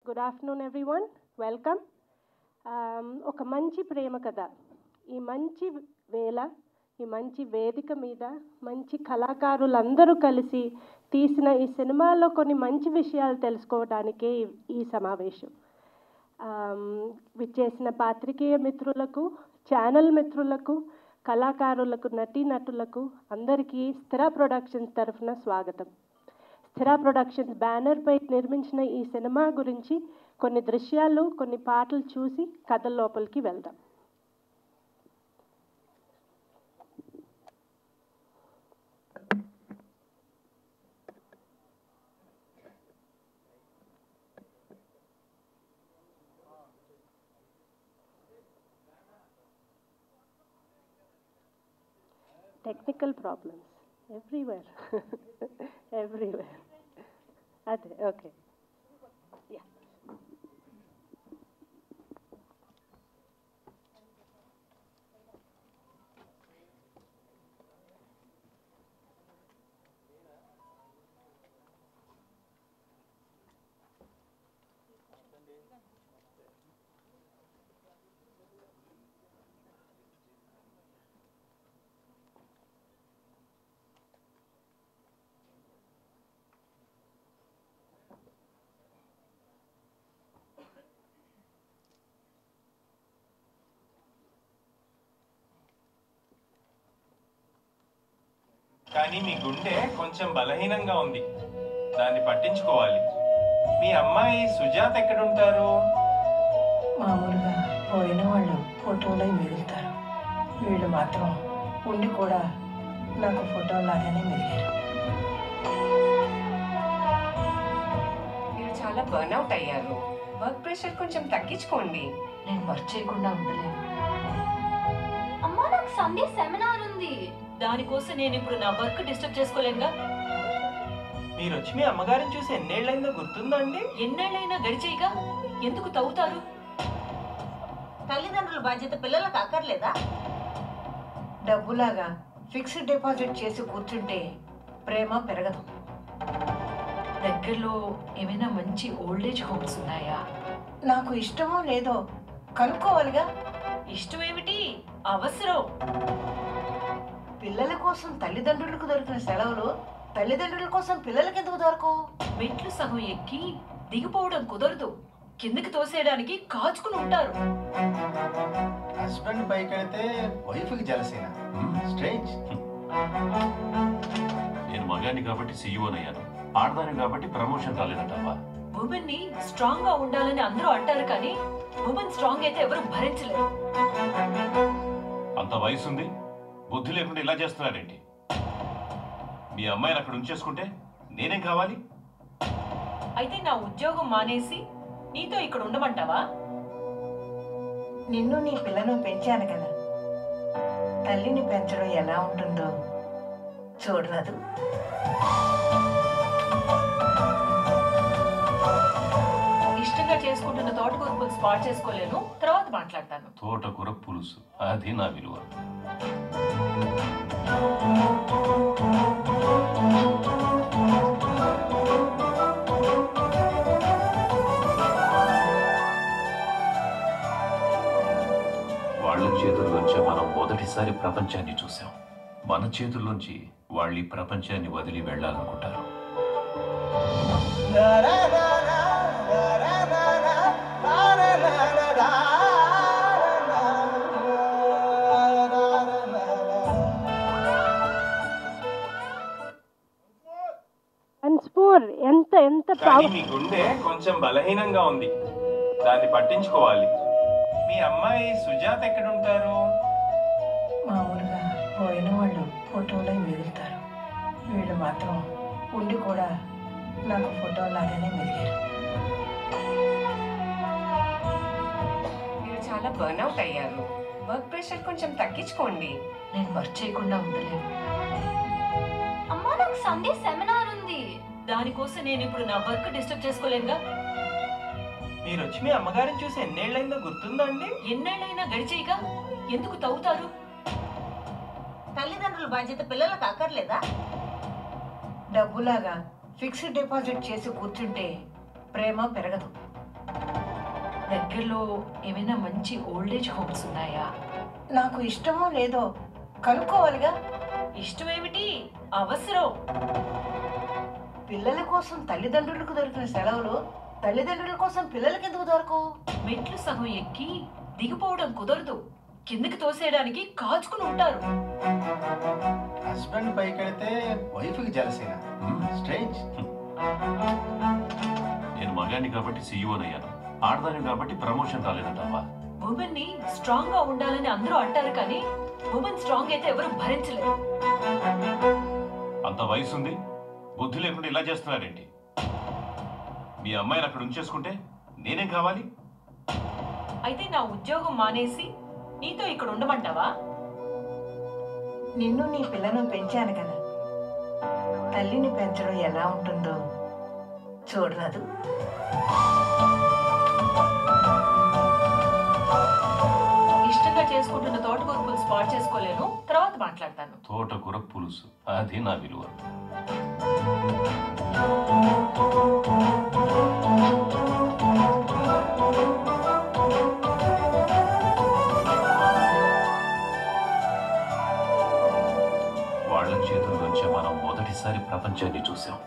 Good afternoon everyone, welcome. ఒక మంచి ప్రేమ కథ. ఈ మంచి వేళ, ఈ మంచి వేదిక మీద మంచి కళాకారులందరూ కలిసి తీసిన ఈ సినిమాలో కొన్ని మంచి విషయాలు తెలుసుకోవడానికే ఈ సమావేశం. విచ్చేసిన పాత్రికేయ మిత్రులకు, ఛానల్ మిత్రులకు, కళాకారులకు, నటీనటులకు అందరికీ స్థిర ప్రొడక్షన్స్ తరఫున స్వాగతం. స్థిర ప్రొడక్షన్స్ బ్యానర్పై నిర్మించిన ఈ సినిమా గురించి కొన్ని దృశ్యాలు, కొన్ని పాటలు చూసి కథ లోపలికి వెళ్దాం. Technical problems everywhere everywhere. అదే ఓకే. యా, కానీ మీ గుండె కొంచెం బలహీనంగా ఉంది, దాన్ని పట్టించుకోవాలి. మీ అమ్మాయి సుజాత ఎక్కడుంటారు? మామూలుగా పోయిన వాళ్ళు ఫోటోలో మిగులుతారు, వీళ్ళు మాత్రం ఉండి కూడా నాకు ఫోటోలాగానే మిగిలారు. మీరు చాలా బర్న్అవుట్ అయ్యారు. వర్క్ ప్రెషర్ కొంచెం తగ్గించుకోండి. నేను వర్క్ చేయకుండా ఉండలేను. అమ్మా, నాకు సండే సెమినార్ ఉంది. దానికోసం నేను ఇప్పుడు నా వర్క్ డిస్టర్బ్ చేసుకోలేనుగా. మీరు వచ్చి మీ అమ్మగారిని చూసి ఎన్నేళ్ళైందో గుర్తుందా అండి? ఎన్నేళ్ళైనా గడిచేయిగా, ఎందుకు తవ్వుతారు? తల్లిదండ్రుల బాధ్యత పిల్లలకు అక్కర్లేదా? డబ్బులాగా ఫిక్స్డ్ డిపాజిట్ చేసి కూర్చుంటే ప్రేమ పెరగదు. దగ్గరలో ఏమైనా మంచి ఓల్డేజ్ హోమ్స్ ఉన్నాయా? నాకు ఇష్టమో లేదో కనుక్కోవాలిగా. ఇష్టం ఏమిటి, అవసరం. పిల్లల కోసం తల్లిదండ్రులకు దొరికిన సెలవులు తల్లిదండ్రుల కోసం పిల్లలకి ఎందుకు దొరకవు? మెట్లు సగం ఎక్కి దిగిపోవడం కుదరదు, కిందకి తోసేయడానికి కాచుకుని ఉంటారు. హస్బెండ్ పైకెడితే వైఫ్కి జలసేన. స్ట్రేంజ్. నేను మగాన్ని కాబట్టి సీఈఓనయ్యాను, ఆడదాని కాబట్టి ప్రమోషన్ రాలేదంటావా? ఉమెన్ ని స్ట్రాంగ్ గా ఉండాలని అందరూ అంటారు, కానీ ఉమెన్ స్ట్రాంగ్ అయితే ఎవరు భరించలేరు. అంత వయసుంది, బుద్ధి లేకుండా ఇలా చేస్తున్నారేంటి? మీ అమ్మాయిని అక్కడ ఉంచేసుకుంటే నేనేం కావాలి? అయితే నా ఉద్యోగం మానేసి నీతో ఇక్కడ ఉండమంటావా? నిన్ను నీ పిల్లను పెంచాను కదా, తల్లిని పెంచడం ఎలా ఉంటుందో చూడరాదు. ఇష్టంగా చేసుకుంటున్న తోటకూర పులుసు పాడు చేసుకోలేను, తర్వాత మాట్లాడతాను. తోటకూర పులుసు, అది నా విలువ. వాళ్ళ చేతుల్లోంచి మనం మొదటిసారి ప్రపంచాన్ని చూసాం, మన చేతుల్లోంచి వాళ్ళు ఈ ప్రపంచాన్ని వదిలి వెళ్ళాలనుకుంటారు. ఎంత ఎంత కానీ మీ గుండె కొంచెం బలహీనంగా ఉంది, దాన్ని పట్టించుకోవాలి. మీ అమ్మాయి సుజాత ఎక్కడుంటారు? మామూలుగా పోయిన వాళ్ళు ఫోటోలో మిగులుతారు, వీళ్ళు మాత్రం ఉండి కూడా నాకు ఫోటోలాగానే మిగిలారు. మీరు చాలా బర్న్అవుట్ అయ్యారు. వర్క్ ప్రెషర్ కొంచెం తగ్గించుకోండి. నేను వర్క్ చేయకుండా ఉండలేను. అమ్మా, నాకు సండే సెమినార్ ఉంది. దానికోసం నేను ఇప్పుడు నా వర్క్ డిస్టర్బ్ చేసుకోలేనుగా. మీరు వచ్చి మీ అమ్మగారిని చూసి ఎన్నేళ్ళైందో గుర్తుందా అండి? ఎన్నేళ్ళైనా గడిచేయిగా, ఎందుకు తవ్వుతారు? తల్లిదండ్రుల బాధ్యత పిల్లలకు అక్కర్లేదా? డబ్బులాగా ఫిక్స్డ్ డిపాజిట్ చేసి కూర్చుంటే ప్రేమ పెరగదు. దగ్గరలో ఏమైనా మంచి ఓల్డేజ్ హోమ్స్ ఉన్నాయా? నాకు ఇష్టమో లేదో కనుక్కోవాలిగా. ఇష్టం ఏమిటి, అవసరం. పిల్లల కోసం తల్లిదండ్రులకు దొరికిన సెలవులు తల్లిదండ్రుల కోసం పిల్లలకి ఎందుకు దొరకవు? మెట్లు సగం ఎక్కి దిగిపోవడం కుదరదు, కిందకి తోసేయడానికి కాచుకుని ఉంటారు. హస్బెండ్ పైకెడితే వైఫ్కి జలసేన. స్ట్రేంజ్. నేను మగాన్ని కాబట్టి సీఈఓనయ్యాను, ఆడదాని కాబట్టి ప్రమోషన్ రాలేదంటావా? ఉమెన్ ని స్ట్రాంగ్ గా ఉండాలని అందరూ అంటారు, కానీ ఉమెన్ స్ట్రాంగ్ అయితే ఎవరు భరించలేరు. అంత వయసు ఉంది, బుద్ధి లేకుండా ఇలా చేస్తున్నారేంటి? మీ అమ్మాయిని అక్కడ ఉంచేసుకుంటే నేనేం కావాలి? అయితే నా ఉద్యోగం మానేసి నీతో ఇక్కడ ఉండమంటావా? నిన్ను నీ పిల్లను పెంచాను కదా, తల్లిని పెంచడం ఎలా ఉంటుందో చూడరాదు. ఇష్టంగా చేసుకుంటున్న తోటకూర పులుసు స్పాట్ చేసుకోలేను, తర్వాత మాట్లాడతాను. తోటకూర పులుసు, అది నా విలువ. వాళ్ళ చేతుల్లోంచి మనం మొదటిసారి ప్రపంచాన్ని చూసాం.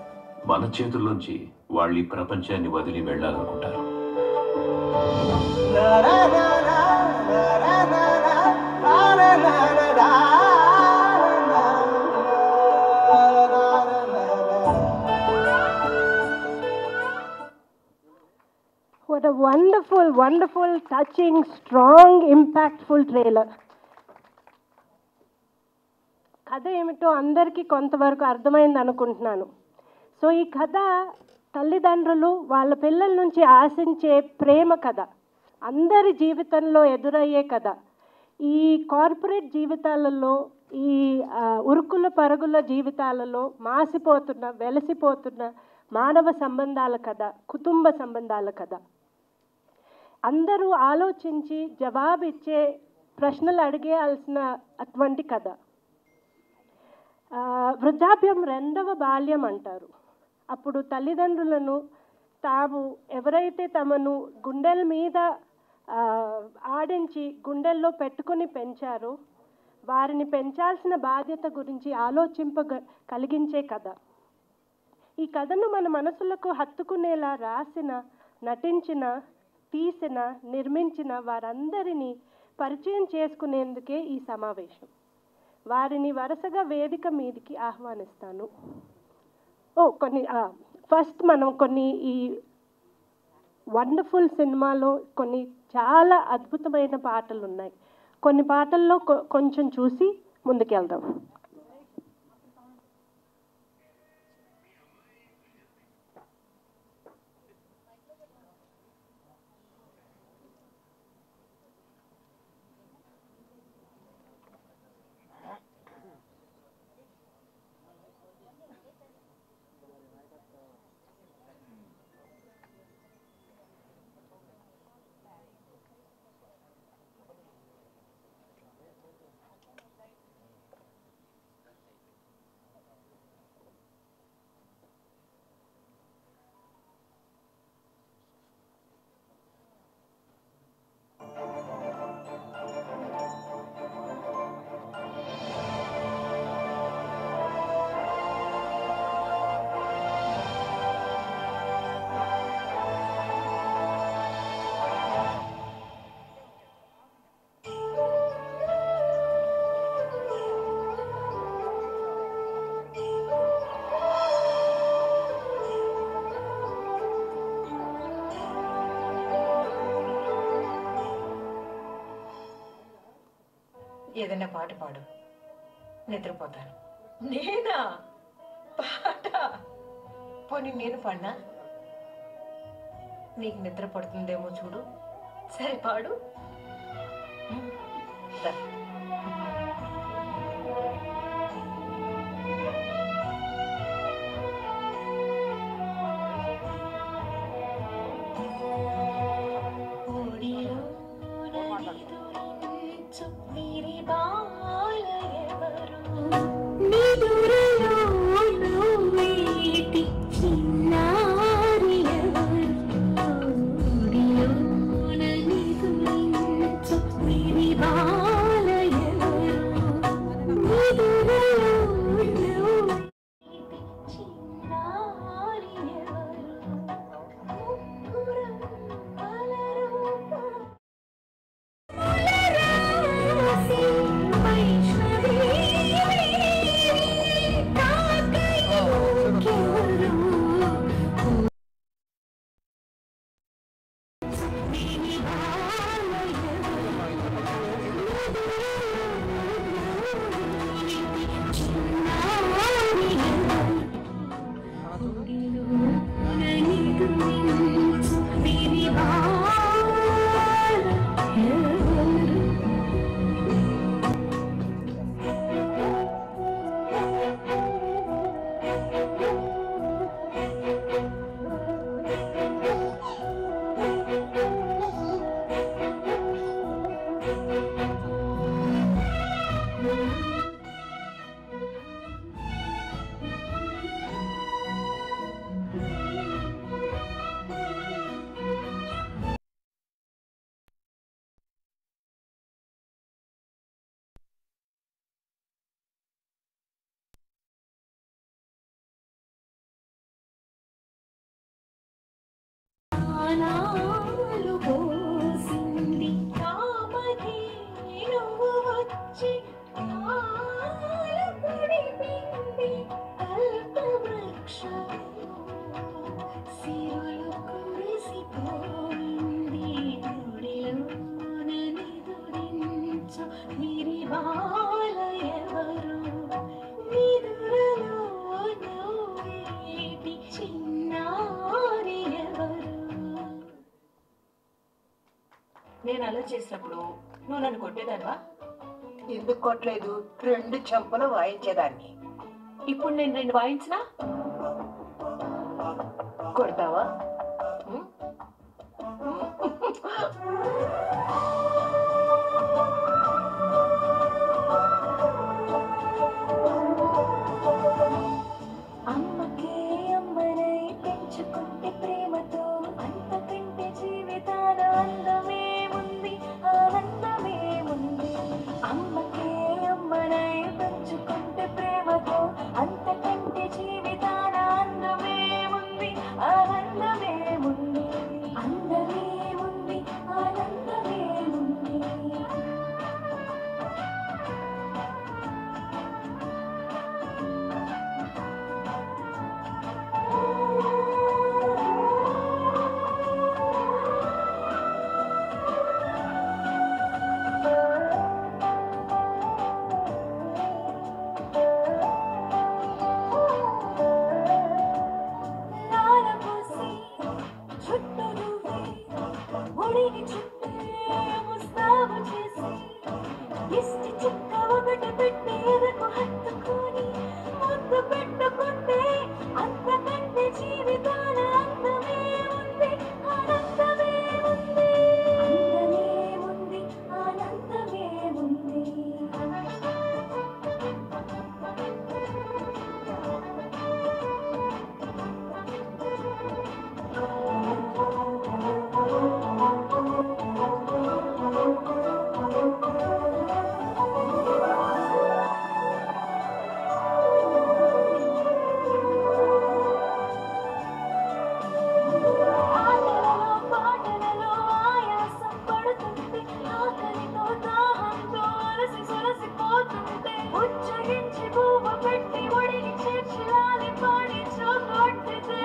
మన చేతుల్లోంచి వాళ్ళు ఈ ప్రపంచాన్ని వదిలి వెళ్ళాలనుకుంటారు. What a wonderful, wonderful, touching, strong, impactful trailer. కథ ఏమిటో అందరికీ కొంతవరకు అర్థమైంది అనుకుంటున్నాను. సో ఈ కథ తల్లిదండ్రులు వాళ్ళ పిల్లల నుంచి ఆశించే ప్రేమ కథ, అందరి జీవితంలో ఎదురయ్యే కథ. ఈ కార్పొరేట్ జీవితాలలో, ఈ ఉరుకుల పరుగుల జీవితాలలో మాసిపోతున్న, వెలసిపోతున్న మానవ సంబంధాల కథ, కుటుంబ సంబంధాల కథ. అందరూ ఆలోచించి జవాబిచ్చే ప్రశ్నలు అడిగేయాల్సిన అటువంటి కథ. వృద్ధాప్యం రెండవ బాల్యం అంటారు. అప్పుడు తల్లిదండ్రులను తాము ఎవరైతే తమను గుండెల మీద ఆడించి గుండెల్లో పెట్టుకుని పెంచారో వారిని పెంచాల్సిన బాధ్యత గురించి కలిగించే కథ. ఈ కథను మన మనసులకు హత్తుకునేలా రాసిన, నటించిన, తీసిన, నిర్మించిన వారందరినీ పరిచయం చేసుకునేందుకే ఈ సమావేశం. వారిని వరుసగా వేదిక మీదికి ఆహ్వానిస్తాను. ఫస్ట్ మనం కొన్ని ఈ వండర్ఫుల్ సినిమాలో కొన్ని చాలా అద్భుతమైన పాటలు ఉన్నాయి. కొన్ని పాటల్లో కొంచెం చూసి ముందుకెళ్దాం. ఏదైనా పాట పాడు, నిద్రపోతాను. నేనా పాట? పోనీ నేను పాడినా నీకు నిద్ర పడుతుందేమో చూడు. సరే పాడు. దా. చిన్నారి ఎవరు నేను అలా చేసినప్పుడు నువ్వు నన్ను కొట్టేదానివా? ఎందుకు కొట్టలేదు? 2 చెంపలు వాయించేదాన్ని. ఇప్పుడు నేను 2 వాయించినా కొడతావా? అమ్మకే అమ్మనై పెంచుకుంటే ప్రేమతో అంతకంటే జీవితాన అందమే ఉంది, ఆనందమే ఉంది. అమ్మకే అమ్మనై పెంచుకుంటే ప్రేమతో అంతకంటే జీవితాన అందమే ఉంది, ఆనందమే ఉంది. అందమే ఉంది, ఆనందమే ఉంది. నారపోసి చుట్టూ నువ్వే ఒడిని చుట్టే ముస్తాబు చేసి దిష్టి చుక్క ఒకటి పెట్టి ఎదకు హత్తుకొని ముద్దు పెట్టుకుంటే అంతకంటే జీవితాన అందమే ఉంది, ఆనందమే ఉంది. అందమే ఉంది, ఆనందమే ఉంది. ఆటలలో పాటలలో ఆయాసం పడుతుంది, ఆకలితో దాహంతో అలసి సొలసిపోతుంటే ఉచ్చరించి పువ్వ పెట్టి ఒడిని చేర్చి లాలి పాడి చోకొట్టితే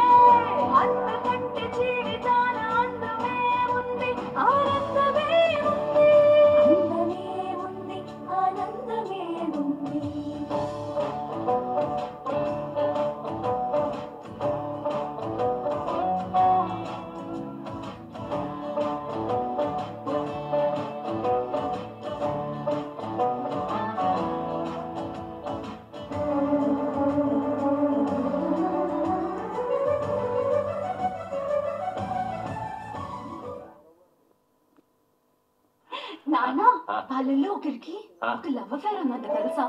అంతకంటే జీవితాన అందమే ఉంది, ఆనందమే ఉంది. అందమే ఉంది, ఆనందమే ఉంది. నాన్న, వాళ్ళల్లో ఒకరికి ఒక లవ్ అఫేర్ ఉందంట తెలుసా?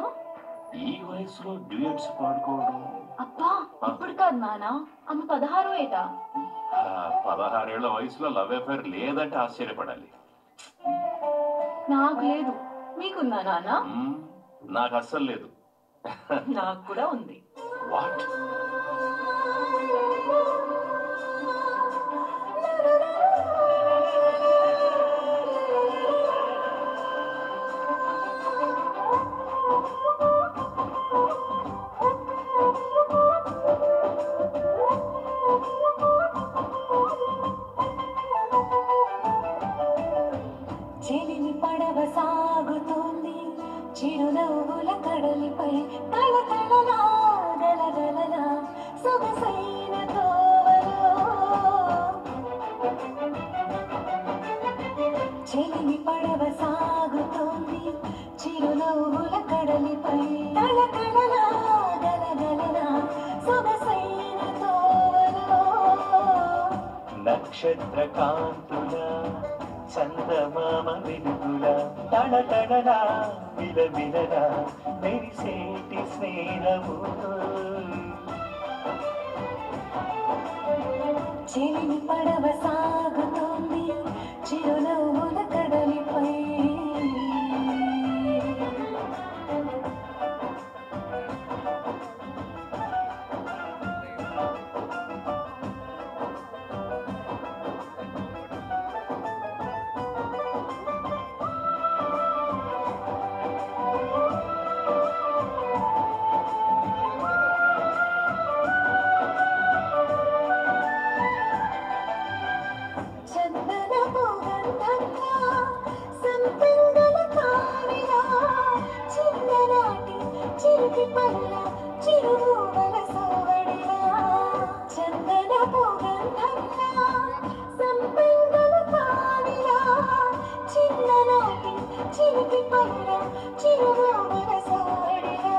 ఈ వయసులో డ్యూయట్స్ పాడుకోవడం? అబ్బా, ఇప్పుడు కాదు నాన్న, ఆమె 16 ఏట. 16 ఏళ్ల వయసులో లవ్ అఫేర్ లేదంటే ఆశ్చర్యపడాలి. నాకు లేదు, మీకుందా నాన్న? నాకు అస్సలు లేదు. నాకు కూడా ఉంది. వాట్? పడవ సాగుతోంది చిరునవ్వుల కడలిపై తళతళలా గలగలలా సొగసైన తోవలో చెలిమి పడవ సాగుతోంది చిరునవ్వుల కడలిపై తళతళలా గలగలలా సొగసైన తోవలో నక్షత్ర కాంతుల చందమామ వెలుగుల తడతడలా విలవిలలా మెరిసేటి స్నేహము చెలిమి పడవ సాగుతోంది చిరునవ్వుల కడలిపై చందనపు గంధంలా సంపెంగల కావిలా చిన్ననాటి చిలిపి పల్ల చిరునవ్వుల సోవడిలా చందనపు గంధంలా సంపెంగల కావిలా చిన్ననాటి చిలిపి పల్ల చిరునవ్వుల సోవడిలా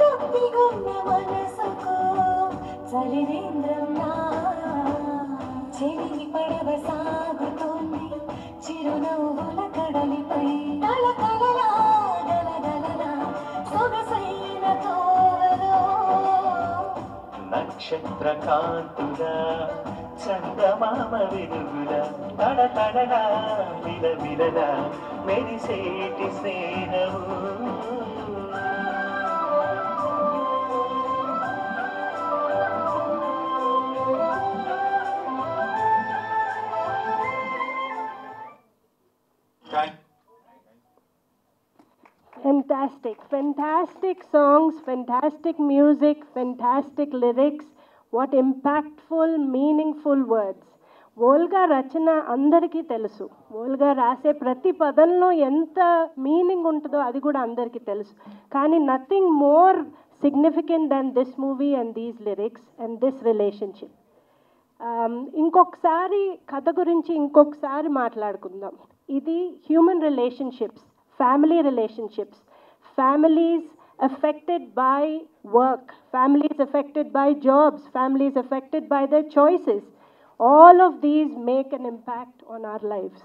గప్పిగొన్న మనసుకు చలివేంద్రంలా చెలిమి పడవ సాగుతోంది చిరునవ్వుల కడలిపై తళతళలా గలగలలా సొగసైన తోవలో నక్షత్ర కాంతుల చందమామ వెలుగుల తడతడలా విలవిలలా మెరిసేటి స్నేహము Fantastic songs, fantastic music, fantastic lyrics. What impactful, meaningful words. Volga రచన అందరికీ తెలుసు. వోల్గా రాసే ప్రతి పదంలో ఎంత మీనింగ్ ఉంటుందో అది కూడా అందరికీ తెలుసు. కానీ nothing more significant than this movie and these lyrics and this relationship. ఇంకొకసారి కథ గురించి ఇంకొకసారి మాట్లాడుకుందాం. ఇది human relationships, family relationships, families affected by work, families affected by jobs, families affected by their choices. All of these make an impact on our lives.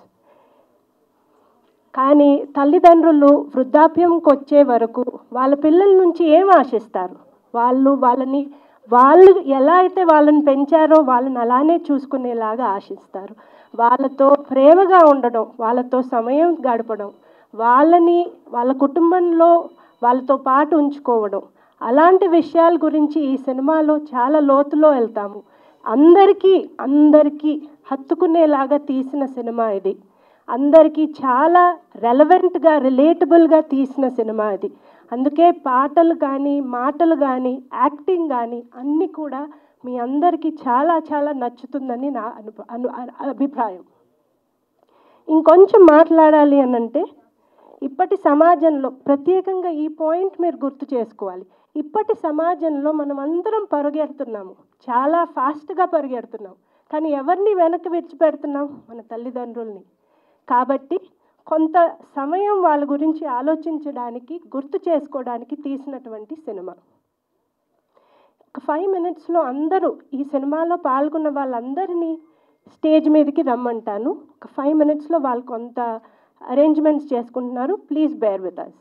కానీ తల్లిదండ్రులు వృద్ధాప్యంకి వచ్చే వరకు వాళ్ళ పిల్లల నుంచి ఏం ఆశిస్తారు? వాళ్ళు ఎలా అయితే వాళ్ళని పెంచారో వాళ్ళని అలానే చూసుకునేలాగా ఆశిస్తారు. వాళ్ళతో ప్రేమగా ఉండడం, వాళ్ళతో సమయం గడపడం, వాళ్ళని వాళ్ళ కుటుంబంలో వాళ్ళతో పాటు ఉంచుకోవడం, అలాంటి విషయాల గురించి ఈ సినిమాలో చాలా లోతులో వెళ్తాము. అందరికీ హత్తుకునేలాగా తీసిన సినిమా ఇది. అందరికీ చాలా రెలవెంట్గా, రిలేటబుల్గా తీసిన సినిమా ఇది. అందుకే పాటలు కానీ, మాటలు కానీ, యాక్టింగ్ కానీ అన్నీ కూడా మీ అందరికీ చాలా చాలా నచ్చుతుందని నా అభిప్రాయం. ఇంకొంచెం మాట్లాడాలి అనంటే, ఇప్పటి సమాజంలో ప్రత్యేకంగా ఈ పాయింట్ మీరు గుర్తు చేసుకోవాలి. ఇప్పటి సమాజంలో మనం అందరం పరిగెడుతున్నాము, చాలా ఫాస్ట్గా పరిగెడుతున్నాం. కానీ ఎవరిని వెనక్కి విడిచిపెడుతున్నాం? మన తల్లిదండ్రుల్ని. కాబట్టి కొంత సమయం వాళ్ళ గురించి ఆలోచించడానికి, గుర్తు చేసుకోవడానికి తీసినటువంటి సినిమా. ఒక 5 minutesలో అందరూ ఈ సినిమాలో పాల్గొన్న వాళ్ళందరినీ స్టేజ్ మీదకి రమ్మంటాను. ఒక 5 minutesలో వాళ్ళు కొంత అరేంజ్మెంట్స్ చేసుకుంటున్నారు. Please bear with us.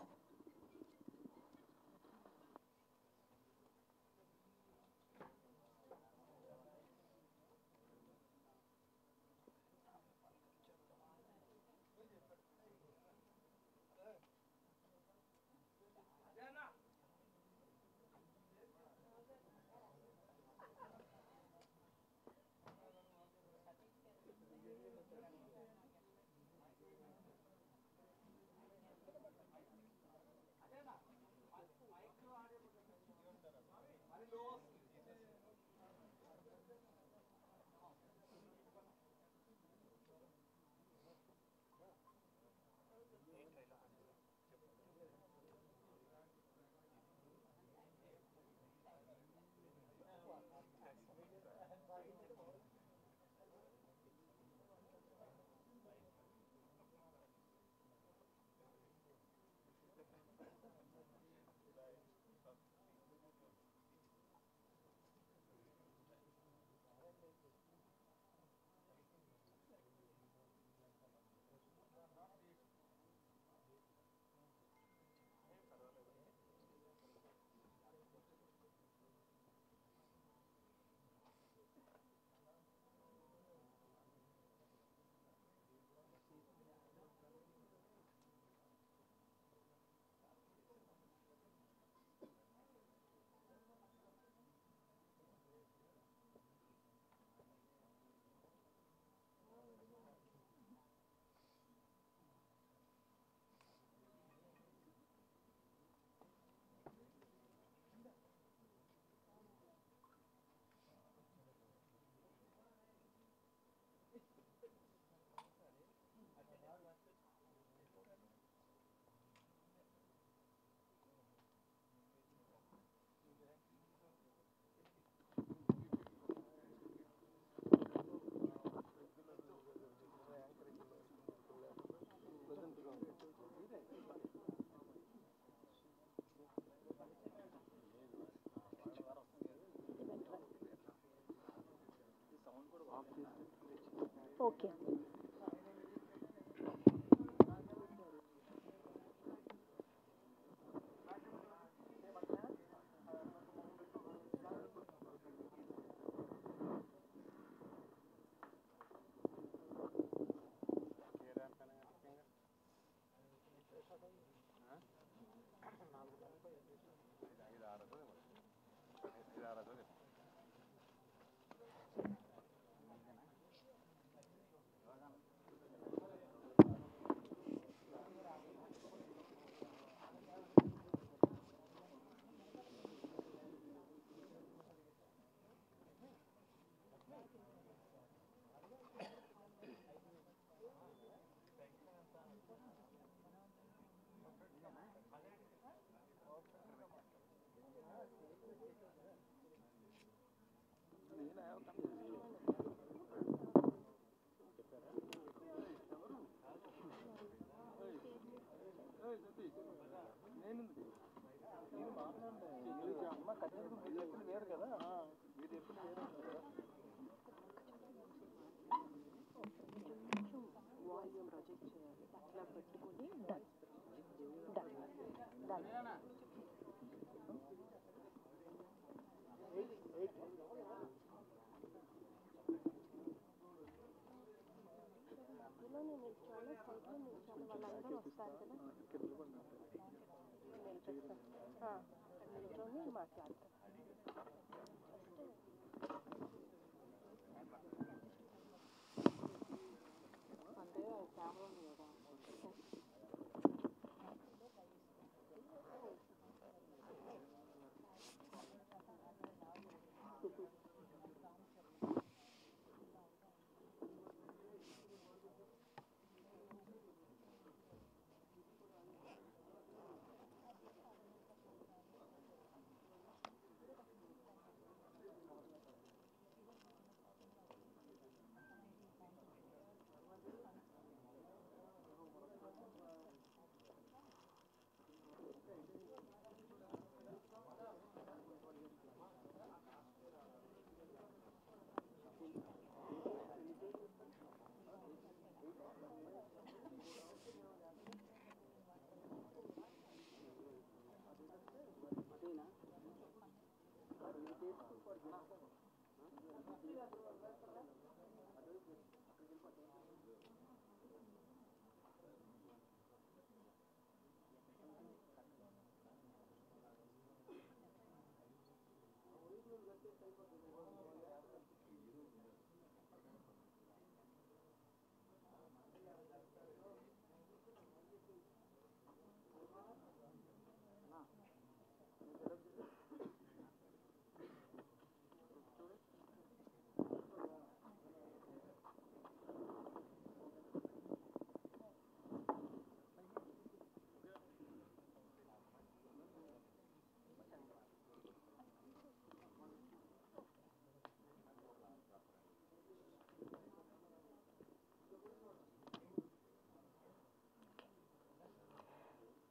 Okay.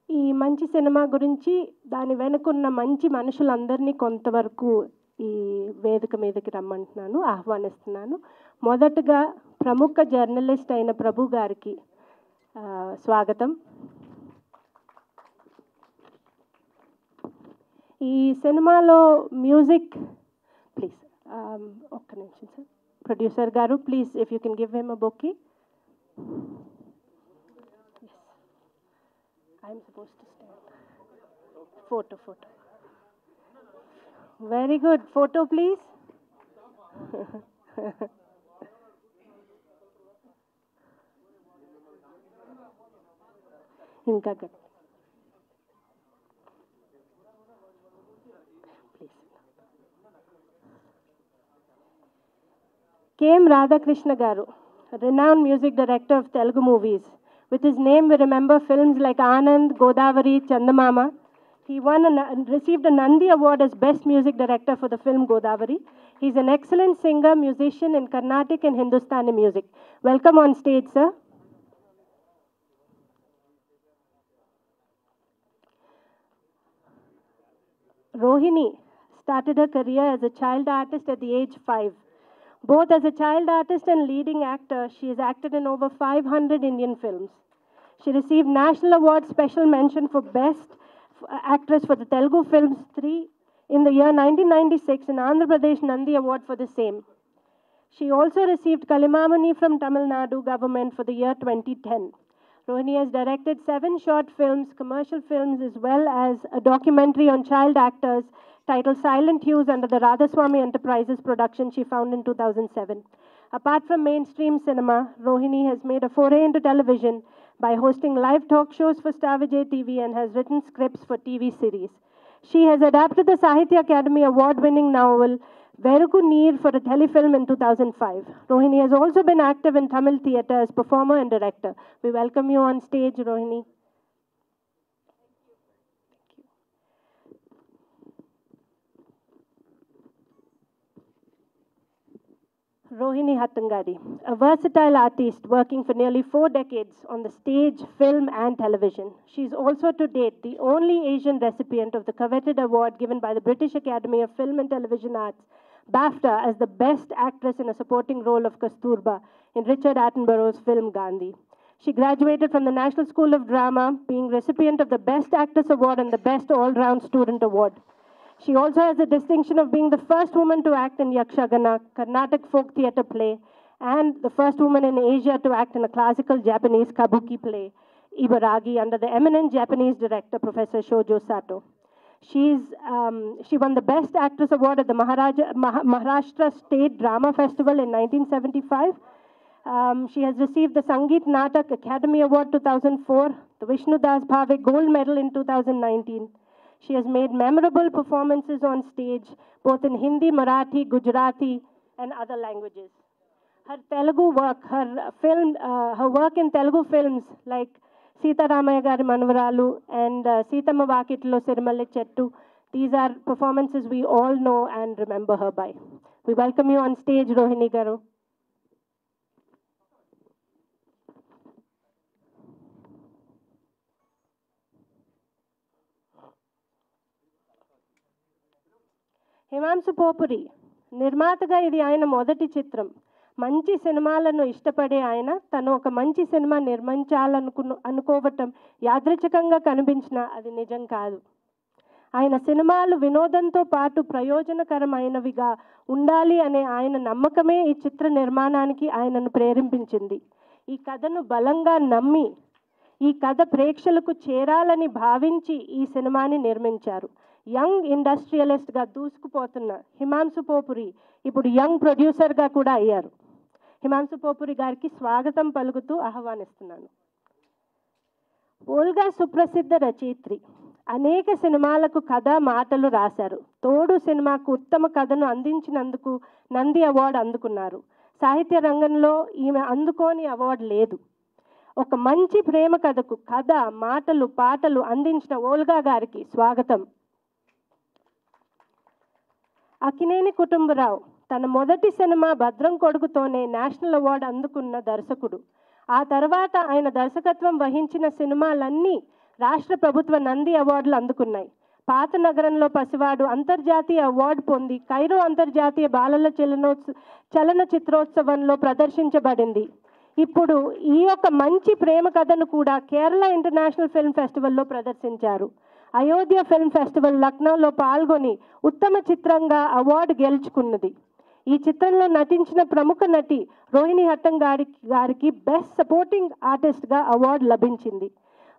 ఈ మంచి సినిమా గురించి దాని వెనుకున్న మంచి మనుషులందరినీ కొంతవరకు ఈ వేదిక మీదకి రమ్మంటున్నాను, ఆహ్వానిస్తున్నాను. మొదటగా ప్రముఖ జర్నలిస్ట్ అయిన ప్రభు గారికి స్వాగతం. ఈ సినిమాలో మ్యూజిక్ ప్లీజ్ ఒక్క నిమిషం సార్, ప్రొడ్యూసర్ గారు please if you can give him a bouquet. I'm supposed to stand. Photo. Very good. Photo, please. Inka good. Please. K.M. Radhakrishna Garu, renowned music director of Telugu movies. With his name, we remember films like Anand, Godavari, Chandamama. He received a Nandi Award as Best Music Director for the film Godavari. He's an excellent singer, musician in Carnatic and Hindustani music. Welcome on stage, sir. Rohini started her career as a child artist at the age 5. Both as a child artist and leading actor, she has acted in over 500 Indian films. She received National Award Special Mention for Best Actress for the Telugu films 3 in the year 1996 and Andhra Pradesh Nandi Award for the same. She also received Kalimamani from Tamil Nadu government for the year 2010. Rohini has directed 7 short films, commercial films, as well as a documentary on child actors titled Silent Hues under the Radhaswamy Enterprises production she founded in 2007. Apart from mainstream cinema, Rohini has made a foray into television by hosting live talk shows for Star Vijay TV and has written scripts for TV series. She has adapted the Sahitya Academy Award-winning novel Veruku Neer for a telefilm in 2005. Rohini has also been active in Tamil theatre as performer and director. We welcome you on stage, Rohini. Rohini Hattangadi, a versatile artist working for nearly 4 decades on the stage, film, and television. She is also to date the only Asian recipient of the coveted award given by the British Academy of Film and Television Arts, BAFTA, as the Best Actress in a Supporting Role of Kasturba in Richard Attenborough's film Gandhi. She graduated from the National School of Drama, being recipient of the Best Actress Award and the Best All-Round Student Award. She also has the distinction of being the first woman to act in Yakshagana, Carnatic folk theatre play, and the first woman in Asia to act in a classical Japanese kabuki play, Ibaragi, under the eminent Japanese director, Professor Shojo Sato. She won the Best Actress Award at the Maharashtra State Drama Festival in 1975. She has received the Sangeet Natak Academy Award 2004, the Vishnu Das Bhave Gold Medal in 2019. She has made memorable performances on stage, both in Hindi, Marathi, Gujarati, and other languages. Her Telugu work, her work in Telugu films like Sita Ramaya Gari Manavaralu and Sitama Vakitlo Sirimalli Chettu, these are performances we all know and remember her by. We welcome you on stage, Rohini Garu. Himanshu Popuri నిర్మాతగా ఇది ఆయన మొదటి చిత్రం. మంచి సినిమాలను ఇష్టపడే ఆయన తను ఒక మంచి సినిమా అనుకోవటం యాదృచ్ఛికంగా కనిపించినా అది నిజం కాదు. ఆయన సినిమాలు వినోదంతో పాటు ప్రయోజనకరమైనవిగా ఉండాలి అనే ఆయన నమ్మకమే ఈ చిత్ర నిర్మాణానికి ఆయనను ప్రేరేపించింది. ఈ కథను బలంగా నమ్మి ఈ కథ ప్రేక్షకులకు చేరాలని భావించి ఈ సినిమాని నిర్మించారు. యంగ్ ఇండస్ట్రియలిస్ట్గా దూసుకుపోతున్న హిమాంశు పోపురి ఇప్పుడు యంగ్ ప్రొడ్యూసర్గా కూడా అయ్యారు. హిమాంశు పోపురి గారికి స్వాగతం పలుకుతూ ఆహ్వానిస్తున్నాను. ఓల్గా సుప్రసిద్ధ రచయిత్రి. అనేక సినిమాలకు కథ మాటలు రాశారు. తోడు సినిమాకు ఉత్తమ కథను అందించినందుకు నంది అవార్డు అందుకున్నారు. సాహిత్య రంగంలో ఈమె అందుకోని అవార్డు లేదు. ఒక మంచి ప్రేమ కథకు కథ, మాటలు, పాటలు అందించిన ఓల్గా గారికి స్వాగతం. అక్కినేని కుటుంబరావు తన మొదటి సినిమా భద్రం కొడుకుతోనే నేషనల్ అవార్డు అందుకున్న దర్శకుడు. ఆ తర్వాత ఆయన దర్శకత్వం వహించిన సినిమాలన్నీ రాష్ట్ర ప్రభుత్వ నంది అవార్డులు అందుకున్నాయి. పాత నగరంలో పసివాడు అంతర్జాతీయ అవార్డు పొంది కైరో అంతర్జాతీయ బాలల చలనచిత్రోత్సవంలో ప్రదర్శించబడింది. ఇప్పుడు ఈ యొక్క మంచి ప్రేమ కథను కూడా కేరళ ఇంటర్నేషనల్ ఫిల్మ్ ఫెస్టివల్లో ప్రదర్శించారు. అయోధ్య ఫిల్మ్ ఫెస్టివల్ లక్నోలో పాల్గొని ఉత్తమ చిత్రంగా అవార్డు గెలుచుకున్నది. ఈ చిత్రంలో నటించిన ప్రముఖ నటి రోహిణి హట్టంగాడి గారికి బెస్ట్ సపోర్టింగ్ ఆర్టిస్ట్గా అవార్డు లభించింది.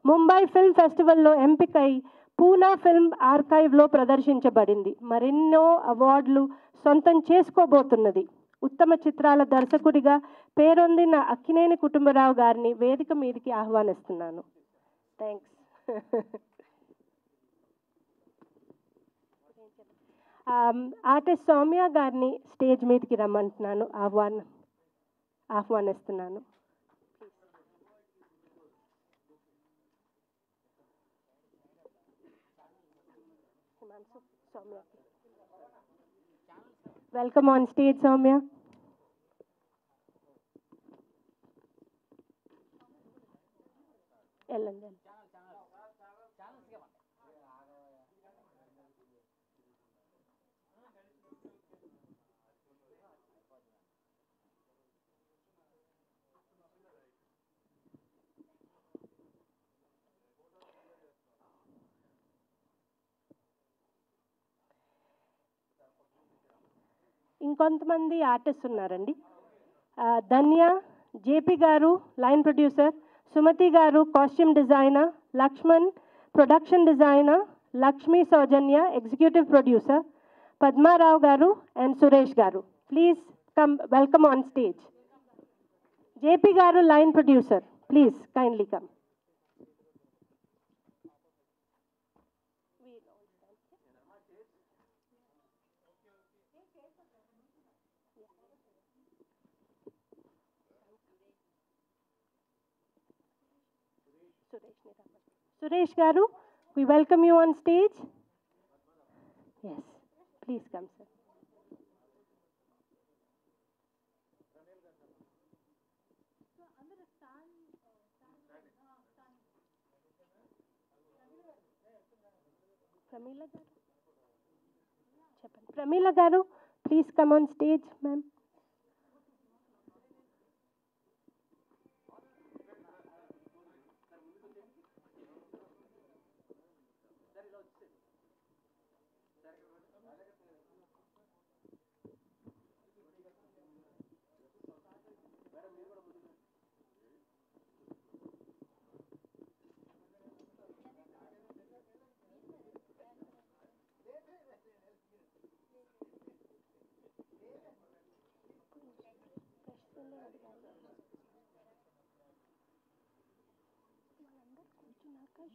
ముంబై ఫిల్మ్ ఫెస్టివల్లో ఎంపికై పూనా ఫిల్మ్ ఆర్కైవ్లో ప్రదర్శించబడింది. మరెన్నో అవార్డులు సొంతం చేసుకోబోతున్నది. ఉత్తమ చిత్రాల దర్శకుడిగా పేరొందిన అక్కినేని కుటుంబరావు గారిని వేదిక మీదకి ఆహ్వానిస్తున్నాను. థ్యాంక్స్. ఆర్టిస్ట్ సౌమ్య గారిని స్టేజ్ మీదకి రమ్మంటున్నాను, ఆహ్వానిస్తున్నాను. Welcome on stage Soumya. వెళ్ళండి. ఇంకొంతమంది ఆర్టిస్ట్ ఉన్నారండి. Dhanya, JP garu line producer, Sumathi garu costume designer, Lakshman production designer, Lakshmi Soujanya executive producer, Padmarao garu and Suresh garu. Please come, welcome on stage. JP garu line producer, please kindly come. Suresh Garu, we welcome you on stage. Yes, please come, sir. Pramila Garu, please come on stage, ma'am.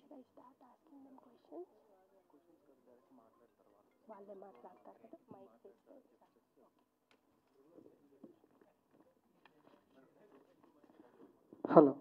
Should I start asking them questions? వాళ్ళే మాట్లాడతారు కదా, mic చేస్తే. Hello,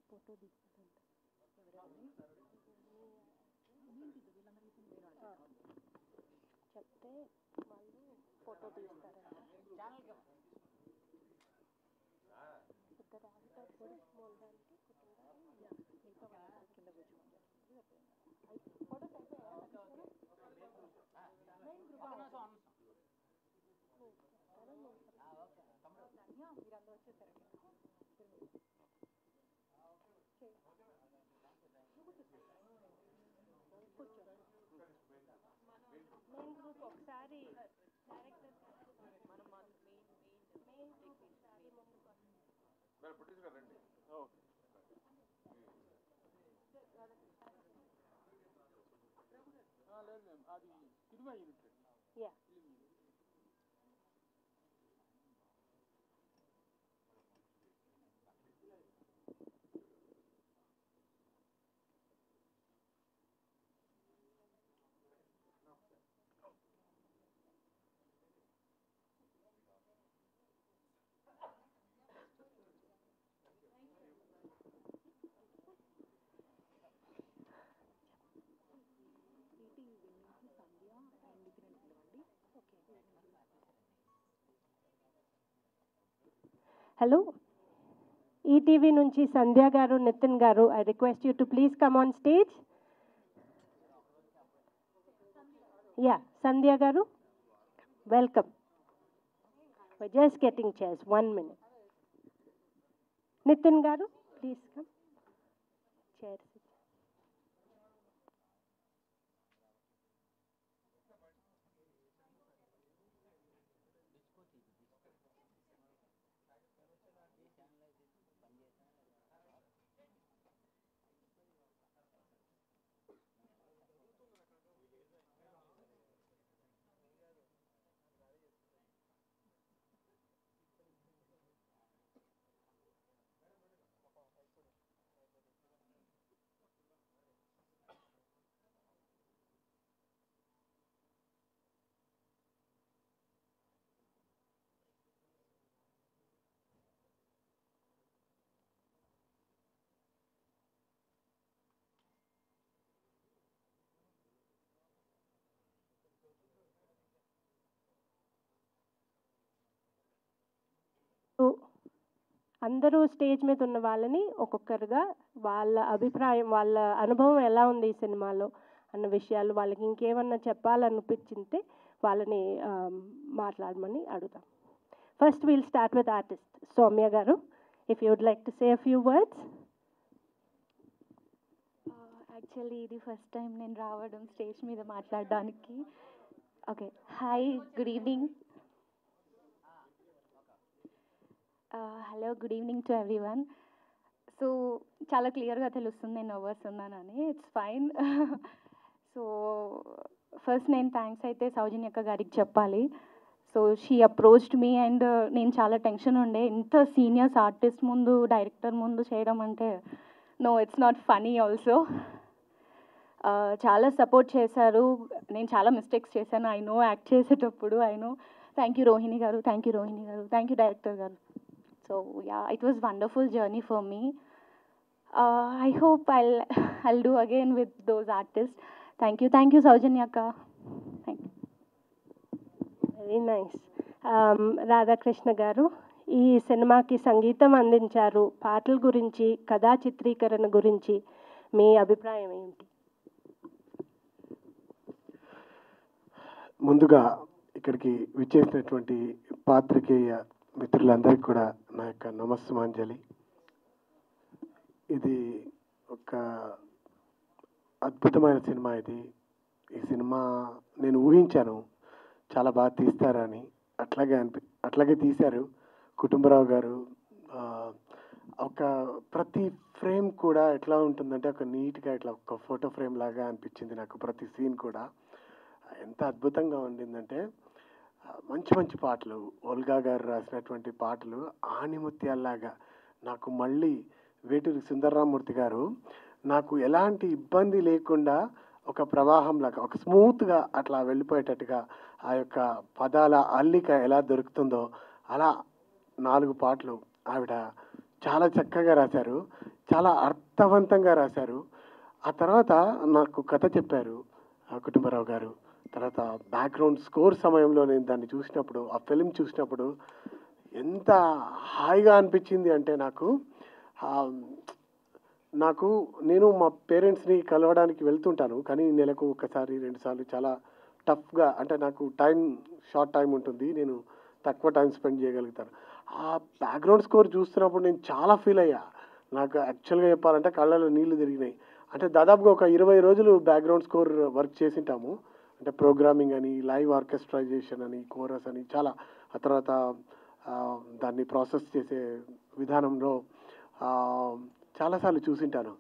photo తీసుకుంటారు. చెప్తే వాళ్ళు photo తీస్తారంట. ఇద్దరు actors మోల్డానికి photos అయిపోయాయి. మీరందరూ వచ్చేసారు. మెయిన్ గ్రూప్ ఒకసారి డైరెక్టర్ మెయిన్ గ్రూప్ ఒకసారి ముందుకు యా. హలో, ఈటీవీ నుంచి సంధ్య garu, Nithin garu, I request you to please come on stage. Yeah, Sandhya garu, welcome. We're just getting chairs. 1 minute. Nitin garu, please come. Chairs. అందరూ stage మీద ఉన్న వాళ్ళని ఒక్కొక్కరుగా వాళ్ళ అభిప్రాయం, వాళ్ళ అనుభవం ఎలా ఉంది ఈ సినిమాలో అన్న విషయాలు, వాళ్ళకి ఇంకేమన్నా చెప్పాలనిపించింటే వాళ్ళని మాట్లాడమని అడుగుతాం. First we'll start with artist Soumya garu. If you would like to say a few words. Actually ఇది ఫస్ట్ టైం నేను రావడం స్టేజ్ మీద మాట్లాడడానికి. Okay, hi, good evening. Hello, good evening to everyone. So చాలా క్లియర్గా తెలుస్తుంది నేను నర్వస్ ఉన్నానని. It's fine. సో ఫస్ట్ నేను థ్యాంక్స్ అయితే సౌజన్యక్క గారికి చెప్పాలి. So she approached me and నేను చాలా టెన్షన్ ఉండే, ఇంత సీనియర్స్ ఆర్టిస్ట్ ముందు, డైరెక్టర్ ముందు చేయడం అంటే no, it's not funny also. చాలా సపోర్ట్ చేశారు. నేను చాలా మిస్టేక్స్ చేశాను, ఐ నో, యాక్ట్ చేసేటప్పుడు I know. Thank you Rohini garu, thank you Rohini garu, thank you director garu. So yeah, it was wonderful journey for me. I hope I'll do again with those artist. Thank you Soujanya అక్క. Thank you. Very nice. Radhakrishna garu, ఈ సినిమాకి సంగీతం అందించారు. పాటల గురించి, కథా చిత్రీకరణ గురించి మీ అభిప్రాయం ఏంటి? ముందుగా ఇక్కడికి విచ్చేసినటువంటి పాత్రికేయ మిత్రులందరికీ కూడా నా యొక్క నమస్సుమాంజలి. ఇది ఒక అద్భుతమైన సినిమా. ఈ సినిమా నేను ఊహించాను చాలా బాగా తీస్తారని. అట్లాగే తీశారు కుటుంబరావు గారు. ఒక ప్రతి ఫ్రేమ్ కూడా ఎట్లా ఉంటుందంటే ఒక నీట్గా ఇట్లా ఒక ఫోటో ఫ్రేమ్ లాగా అనిపించింది నాకు. ప్రతి సీన్ కూడా ఎంత అద్భుతంగా ఉండిందంటే మంచి మంచి పాటలు, ఓల్గా గారు రాసినటువంటి పాటలు ఆణిముత్యాల్లాగా. నాకు మళ్ళీ వేటూరి సుందరరామూర్తి గారు నాకు ఎలాంటి ఇబ్బంది లేకుండా ఒక ప్రవాహంలాగా, ఒక స్మూత్గా అట్లా వెళ్ళిపోయేటట్టుగా ఆ యొక్క పదాల అల్లిక ఎలా దొరుకుతుందో అలా 4 పాటలు ఆవిడ చాలా చక్కగా రాశారు, చాలా అర్థవంతంగా రాశారు. ఆ తర్వాత నాకు కథ చెప్పారు కుటుంబరావు గారు. తర్వాత బ్యాక్గ్రౌండ్ స్కోర్ సమయంలో నేను దాన్ని చూసినప్పుడు, ఆ ఫిల్మ్ చూసినప్పుడు ఎంత హాయిగా అనిపించింది అంటే నేను మా పేరెంట్స్ని కలవడానికి వెళ్తుంటాను, కానీ నెలకు 1-2 సార్లు చాలా టఫ్గా, అంటే నాకు షార్ట్ టైం ఉంటుంది, నేను తక్కువ టైం స్పెండ్ చేయగలుగుతాను. ఆ బ్యాక్గ్రౌండ్ స్కోర్ చూస్తున్నప్పుడు నేను చాలా ఫీల్ అయ్యా. నాకు యాక్చువల్గా చెప్పాలంటే కళ్ళలో నీళ్లు తిరిగినాయి. అంటే దాదాపుగా ఒక 20 రోజులు బ్యాక్గ్రౌండ్ స్కోర్ వర్క్ చేసింటాము. అంటే ప్రోగ్రామింగ్ అని, లైవ్ ఆర్కెస్ట్రైజేషన్ అని, కోరస్ అని చాలా. ఆ తర్వాత దాన్ని ప్రాసెస్ చేసే విధానంలో చాలాసార్లు చూసింటాను.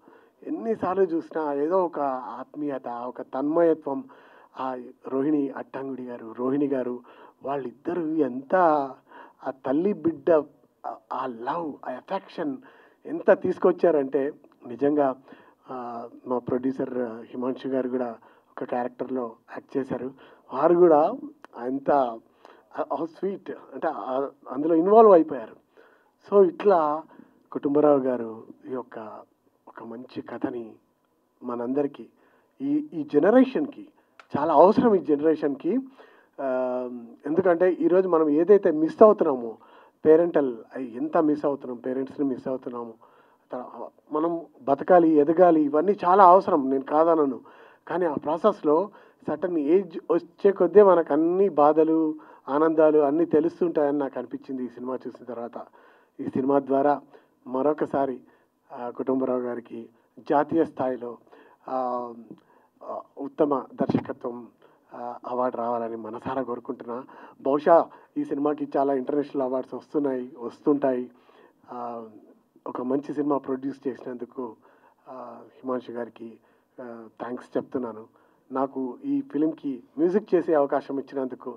ఎన్నిసార్లు చూసినా ఏదో ఒక ఆత్మీయత, ఒక తన్మయత్వం. ఆ రోహిణి గారు వాళ్ళిద్దరూ ఎంత ఆ తల్లి బిడ్డ ఆ లవ్, ఆ అఫెక్షన్ ఎంత తీసుకొచ్చారంటే నిజంగా. మా ప్రొడ్యూసర్ హిమాంశు గారు కూడా ఒక క్యారెక్టర్లో యాక్ట్ చేశారు. వారు కూడా ఎంత స్వీట్, అంటే అందులో ఇన్వాల్వ్ అయిపోయారు. సో ఇట్లా కుటుంబరావు గారు ఈ యొక్క ఒక మంచి కథని మనందరికీ, ఈ జనరేషన్కి చాలా అవసరం. ఈ జనరేషన్కి ఎందుకంటే ఈరోజు మనం ఏదైతే మిస్ అవుతున్నామో, ఎంత మిస్ అవుతున్నాం, పేరెంట్స్ని మిస్ అవుతున్నాము. మనం బతకాలి, ఎదగాలి, ఇవన్నీ చాలా అవసరం, నేను కాదనను. కానీ ఆ ప్రాసెస్లో సర్టన్ ఏజ్ వచ్చే కొద్దే మనకు అన్ని బాధలు, ఆనందాలు అన్నీ తెలుస్తుంటాయని నాకు అనిపించింది ఈ సినిమా చూసిన తర్వాత. ఈ సినిమా ద్వారా మరొకసారి కుటుంబరావు గారికి జాతీయ స్థాయిలో ఉత్తమ దర్శకత్వం అవార్డు రావాలని మనసారా కోరుకుంటున్నా. బహుశా ఈ సినిమాకి చాలా ఇంటర్నేషనల్ అవార్డ్స్ వస్తుంటాయి. ఒక మంచి సినిమా ప్రొడ్యూస్ చేసినందుకు హిమాంశు గారికి థ్యాంక్స్ చెప్తున్నాను. నాకు ఈ ఫిలింకి మ్యూజిక్ చేసే అవకాశం ఇచ్చినందుకు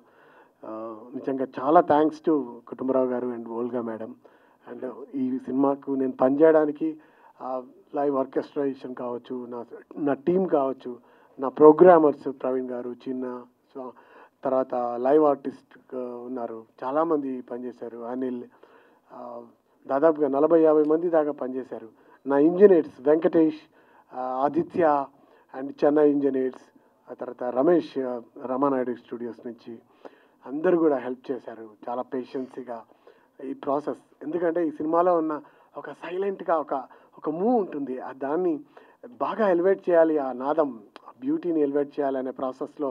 నిజంగా చాలా థ్యాంక్స్ టు కుటుంబరావు గారు అండ్ ఓల్గా మేడం. అండ్ ఈ సినిమాకు నేను పనిచేయడానికి లైవ్ ఆర్కెస్ట్రైజేషన్ కావచ్చు, నా టీం కావచ్చు, నా ప్రోగ్రామర్స్ ప్రవీణ్ గారు, తర్వాత లైవ్ ఆర్టిస్ట్ ఉన్నారు, చాలామంది పనిచేశారు. అనిల్, దాదాపుగా 40-50 మంది దాకా పనిచేశారు. నా engineers Venkatesh, Aditya and Chennai engineers, ఆ తర్వాత రమేష్ రమానాయుడు స్టూడియోస్ నుంచి అందరూ కూడా హెల్ప్ చేశారు చాలా పేషెన్సీగా. ఈ ప్రాసెస్. ఎందుకంటే ఈ సినిమాలో ఉన్న ఒక సైలెంట్గా ఒక మూవ్ ఉంటుంది, దాన్ని బాగా ఎలివేట్ చేయాలి, ఆ నాదం బ్యూటీని ఎలివేట్ చేయాలనే ప్రాసెస్లో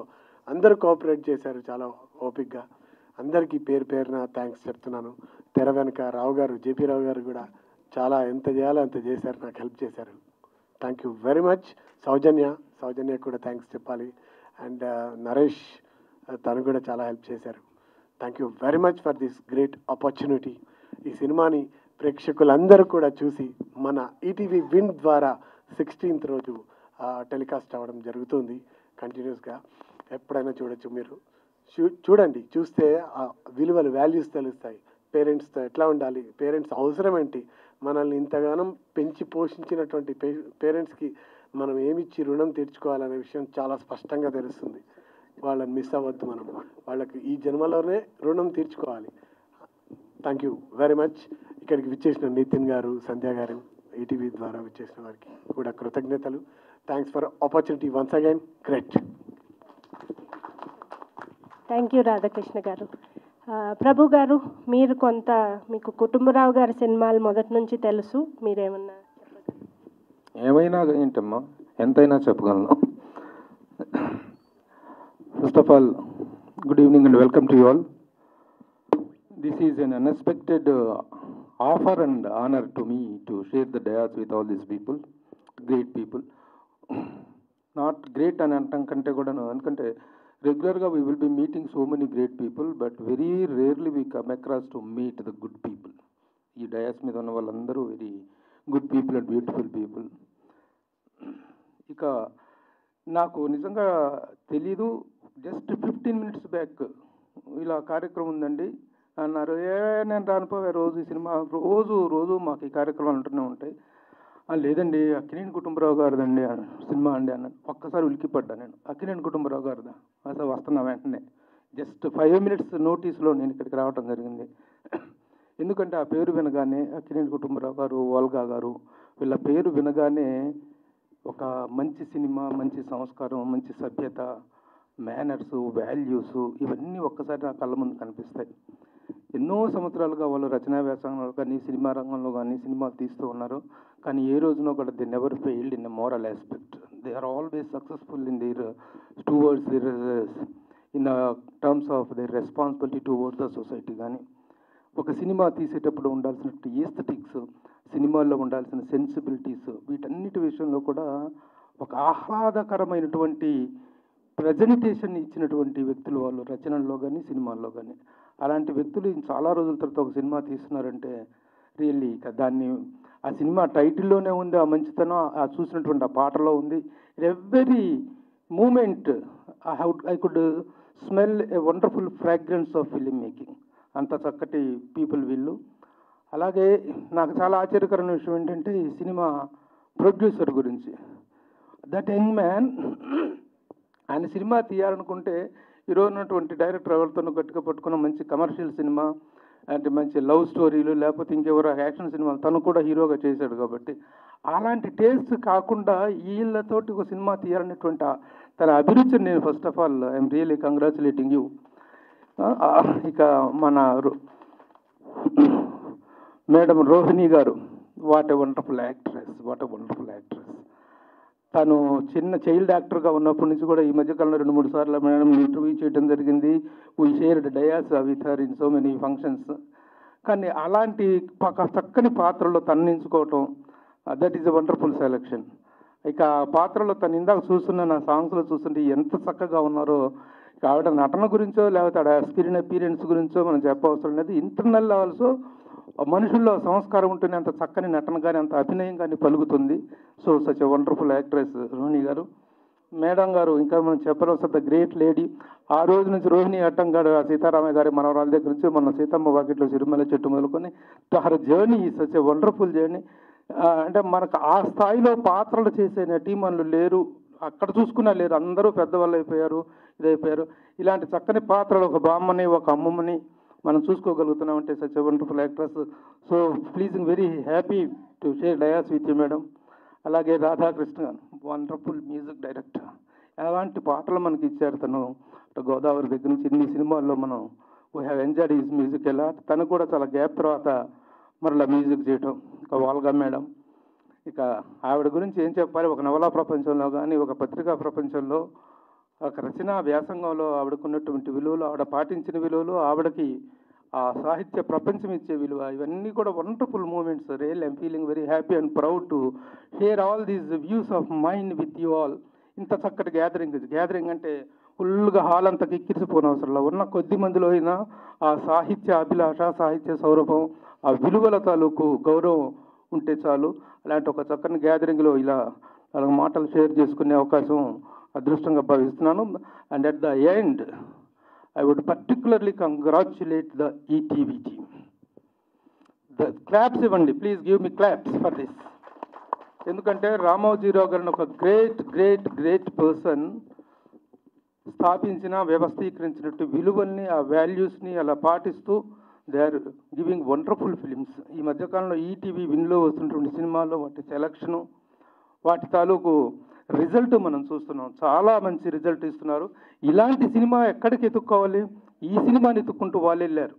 అందరూ కోఆపరేట్ చేశారు చాలా ఓపిక్గా. అందరికీ పేరు పేరున థ్యాంక్స్ చెప్తున్నాను. తెర వెనుక రావు గారు, జేపీ రావు గారు కూడా చాలా ఎంత చేయాలో అంత చేశారు, నాకు హెల్ప్ చేశారు. Thank you very much. Soujanya కూడా థ్యాంక్స్ చెప్పాలి. అండ్ నరేష్, తను కూడా చాలా హెల్ప్ చేశారు. Thank you very much for this great opportunity. ఈ సినిమాని ప్రేక్షకులందరూ కూడా చూసి మన ఈటీవీ విన్ ద్వారా 16th రోజు టెలికాస్ట్ అవ్వడం జరుగుతుంది. కంటిన్యూస్గా ఎప్పుడైనా చూడొచ్చు. మీరు చూడండి, చూస్తే ఆ విలువలు, వాల్యూస్ తెలుస్తాయి. పేరెంట్స్తో ఎట్లా ఉండాలి, పేరెంట్స్ అవసరం ఏంటి, మనల్ని ఇంతగానం పెంచి పోషించినటువంటి పేరెంట్స్కి మనం ఏమిచ్చి రుణం తీర్చుకోవాలనే విషయం చాలా స్పష్టంగా తెలుస్తుంది. వాళ్ళని మిస్ అవ్వద్దు, మనం వాళ్ళకి ఈ జన్మలోనే రుణం తీర్చుకోవాలి. Thank you very much. ఇక్కడికి విచ్చేసిన నితిన్ గారు, సంధ్య గారు, ఈటీవీ ద్వారా విచ్చేసిన వారికి కూడా కృతజ్ఞతలు. Thanks for opportunity once again. Great. Thank you Radhakrishna గారు. ప్రభు గారు, మీరు మీకు కుటుంబరావు గారి సినిమాలు మొదటి నుంచి తెలుసు, మీరేమన్నా ఏమైనా ఏంటమ్మా, ఎంతైనా చెప్పగలను. First of all, good evening and welcome to you all. This is an unexpected offer and honor to me to share the dais with all these people, great people. Not great అని అంటాం కంటే కూడా, ఎందుకంటే రెగ్యులర్గా we will be meeting so many great people, but very rarely we come across to meet the good people. ఈ dais మీద ఉన్న వాళ్ళందరూ very good people and beautiful people. ఇక నాకు నిజంగా తెలీదు, జస్ట్ 15 minutes బ్యాక్ ఇలా కార్యక్రమం ఉందండి అన్నారు. నేను రానిపోయే రోజు ఈ సినిమా రోజు మాకు ఈ కార్యక్రమాలు ఉంటూనే ఉంటాయి. లేదండి, అక్కినేని కుటుంబరావు గారిదండి సినిమా అండి అన్నాను. ఒక్కసారి ఉలికిపడ్డా నేను. అక్కినేని కుటుంబరావు గారిదా? అసలు వస్తున్నా వెంటనే, జస్ట్ 5 minutes నోటీస్లో నేను ఇక్కడికి రావడం జరిగింది. ఎందుకంటే ఆ పేరు వినగానే, అక్కినేని కుటుంబరావు గారు, ఓల్గా గారు, వీళ్ళ పేరు వినగానే ఒక మంచి సినిమా, మంచి సంస్కారం, మంచి సభ్యత, మేనర్సు, వాల్యూసు, ఇవన్నీ ఒక్కసారి నా కళ్ళ ముందు కనిపిస్తాయి. ఎన్నో సంవత్సరాలుగా వాళ్ళు రచనా వ్యాసంగంలో కానీ, సినిమా రంగంలో కానీ సినిమాలు తీస్తూ ఉన్నారు. కానీ ఏ రోజునో కూడా they never failed in a moral aspect. They are always successful in their towards their in terms of their responsibility towards the society. కానీ ఒక సినిమా తీసేటప్పుడు ఉండాల్సిన ఈస్థెటిక్స్, సినిమాల్లో ఉండాల్సిన సెన్సిబిలిటీస్, వీటన్నిటి విషయంలో కూడా ఒక ఆహ్లాదకరమైనటువంటి ప్రజెంటేషన్ ఇచ్చినటువంటి వ్యక్తులు వాళ్ళు, రచనల్లో కానీ సినిమాల్లో కానీ. అలాంటి వ్యక్తులు చాలా రోజుల తర్వాత ఒక సినిమా తీస్తున్నారంటే రియల్లీ దాన్ని ఆ సినిమా టైటిల్లోనే ఉంది ఆ మంచితనం, ఆ చూసినటువంటి ఆ పాటలో ఉంది. Every moment I could smell a wonderful fragrance of film making. అంత చక్కటి పీపుల్ వీళ్ళు. అలాగే నాకు చాలా ఆశ్చర్యకరమైన విషయం ఏంటంటే ఈ సినిమా ప్రొడ్యూసర్ గురించి. దట్ యంగ్ మ్యాన్, ఆయన సినిమా తీయాలనుకుంటే ఈరోజు ఉన్నటువంటి డైరెక్టర్ ఎవరితోనూ గట్టిగా పట్టుకున్న మంచి కమర్షియల్ సినిమా అంటే మంచి లవ్ స్టోరీలు, లేకపోతే ఇంకెవరో యాక్షన్ సినిమాలు, తను కూడా హీరోగా చేశాడు కాబట్టి అలాంటి టేస్ట్ కాకుండా వీళ్ళతోటి ఒక సినిమా తీయాలనేటువంటి తన అభిరుచిని నేను first of all I'm really congratulating you. ఇక మన మేడం రోహిణి గారు, వాట్ ఎ వండర్ఫుల్ యాక్ట్రెస్. తను చిన్న చైల్డ్ యాక్టర్గా ఉన్నప్పటి నుంచి కూడా ఈ మధ్యకాలంలో 2-3 సార్లు మేడం ఇంటర్వ్యూ చేయడం జరిగింది. We shared dais with her in so many functions. కానీ అలాంటి చక్కని పాత్రలో తను ఎంచుకోవటం, that is a wonderful selection. ఇక ఆ పాత్రలో తను ఇందాక చూస్తున్న నా సాంగ్స్లో చూస్తుంటే ఎంత చక్కగా ఉన్నారో. ఆవిడ నటన గురించో లేకపోతే ఆవిడ స్క్రీన్ అపీరెన్స్ గురించో మనం చెప్పవసరం లేదు. ఇంటర్నల్ లెవెల్స్ మనుషుల్లో సంస్కారం ఉంటేనే అంత చక్కని నటన కానీ, అంత అభినయం కానీ పలుకుతుంది. So such a wonderful actress Rohini గారు. మేడం గారు ఇంకా మనం చెప్పవలసిన ద గ్రేట్ లేడీ. ఆ రోజు నుంచి రోహిణి అట్టంగాడు, సీతారామయ్య గారి మనవరాల దగ్గర నుంచి మన సీతమ్మ వాకిట్లో సిరిమల్ల చెట్టు మొదలుకొని her journey such a wonderful journey. అంటే మనకు ఆ స్థాయిలో పాత్రలు చేసే నటీమణులు లేరు, అక్కడ చూసుకున్నా లేరు. అందరూ పెద్దవాళ్ళు అయిపోయారు, ఇదైపోయారు. ఇలాంటి చక్కని పాత్రలు ఒక బామ్మని, ఒక అమ్మమ్మని మనం చూసుకోగలుగుతున్నామంటే such a wonderful actress. So pleasing, very happy to share dais with you madam. అలాగే రాధాకృష్ణ, వండర్ఫుల్ మ్యూజిక్ డైరెక్టర్. ఎలాంటి పాటలు మనకి ఇచ్చారు తను. గోదావరి దగ్గర నుంచి ఇన్ని సినిమాల్లో మనం we have enjoyed his music ఎలా. తను కూడా చాలా గ్యాప్ తర్వాత మరలా మ్యూజిక్ చేయటం. ఇక వాల్గా మేడం, ఇక ఆవిడ గురించి ఏం చెప్పాలి, ఒక నవలా ప్రపంచంలో కానీ ఒక పత్రికా ప్రపంచంలో ఒక రచనా వ్యాసంగంలో ఆవిడకున్నటువంటి విలువలు, ఆవిడ పాటించిన విలువలు, ఆవిడకి ఆ సాహిత్య ప్రపంచం ఇచ్చే విలువ, ఇవన్నీ కూడా wonderful moments. Real I'm feeling very happy and proud to share all these views of mind with you all. ఇంత చక్కటి గ్యాదరింగ్ అంటే ఫుల్గా హాల్ అంతా కిక్కిరిసిపోయిన అవసరంలో ఉన్న కొద్ది మందిలో అయినా ఆ సాహిత్య అభిలాష, సాహిత్య సౌరభం, ఆ విలువల తాలూకు గౌరవం ఉంటే చాలు. అలాంటి ఒక చక్కని గ్యాదరింగ్లో ఇలా మాటలు షేర్ చేసుకునే అవకాశం అదృష్టంగా భావిస్తున్నాను. And at the end I would particularly congratulate the ETV team. The claps ఇవ్వండి, please give me claps for this. ఎందుకంటే రామోజీరావు గారిని ఒక గ్రేట్ పర్సన్ స్థాపించిన, వ్యవస్థీకరించినట్టు విలువల్ని, ఆ వాల్యూస్ని అలా పాటిస్తూ they are giving wonderful films. ఈ మధ్యకాలంలో ఈటీవీ విన్లో వస్తున్నటువంటి సినిమాల్లో వాటి సెలక్షను, వాటి తాలూకు రిజల్ట్ మనం చూస్తున్నాం. చాలా మంచి రిజల్ట్ ఇస్తున్నారు. ఇలాంటి సినిమా ఎక్కడికి ఎత్తుక్కోవాలి, ఈ సినిమాని ఎత్తుక్కుంటూ వాళ్ళు వెళ్ళారు.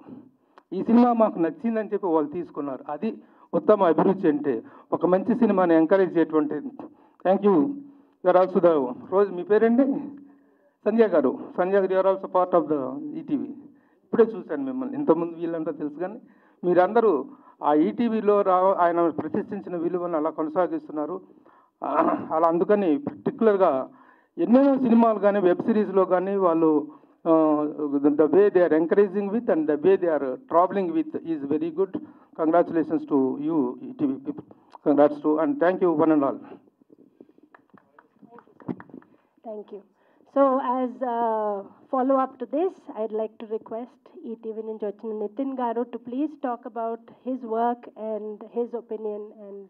ఈ సినిమా మాకు నచ్చిందని చెప్పి వాళ్ళు తీసుకున్నారు. అది ఉత్తమ అభిరుచి అంటే, ఒక మంచి సినిమాని ఎంకరేజ్ చేయటువంటి. Thank you. You're also the రోజు మీ పేరండి Sandhya garu. Sandhya garu, you're also part of the ETV. ఇప్పుడే చూశాను మిమ్మల్ని, ఇంతకుముందు వీళ్ళంతా తెలుసు, కానీ మీరందరూ ఆ ఈటీవీలో ఆయన ప్రతిష్ఠించిన విలువను అలా కొనసాగిస్తున్నారు. అలా అందుకని పర్టికులర్గా ఎన్నో సినిమాలు కానీ వెబ్ సిరీస్లో కానీ వాళ్ళు the way they are encouraging with and the way they are travelling with is very good. Congratulations to you ETV people. Congrats to and thank you one and all. Thank you. So as a follow-up to this, I'd like to request ETV నుంచి వచ్చిన నితిన్ గారు to please talk about his work and his opinion and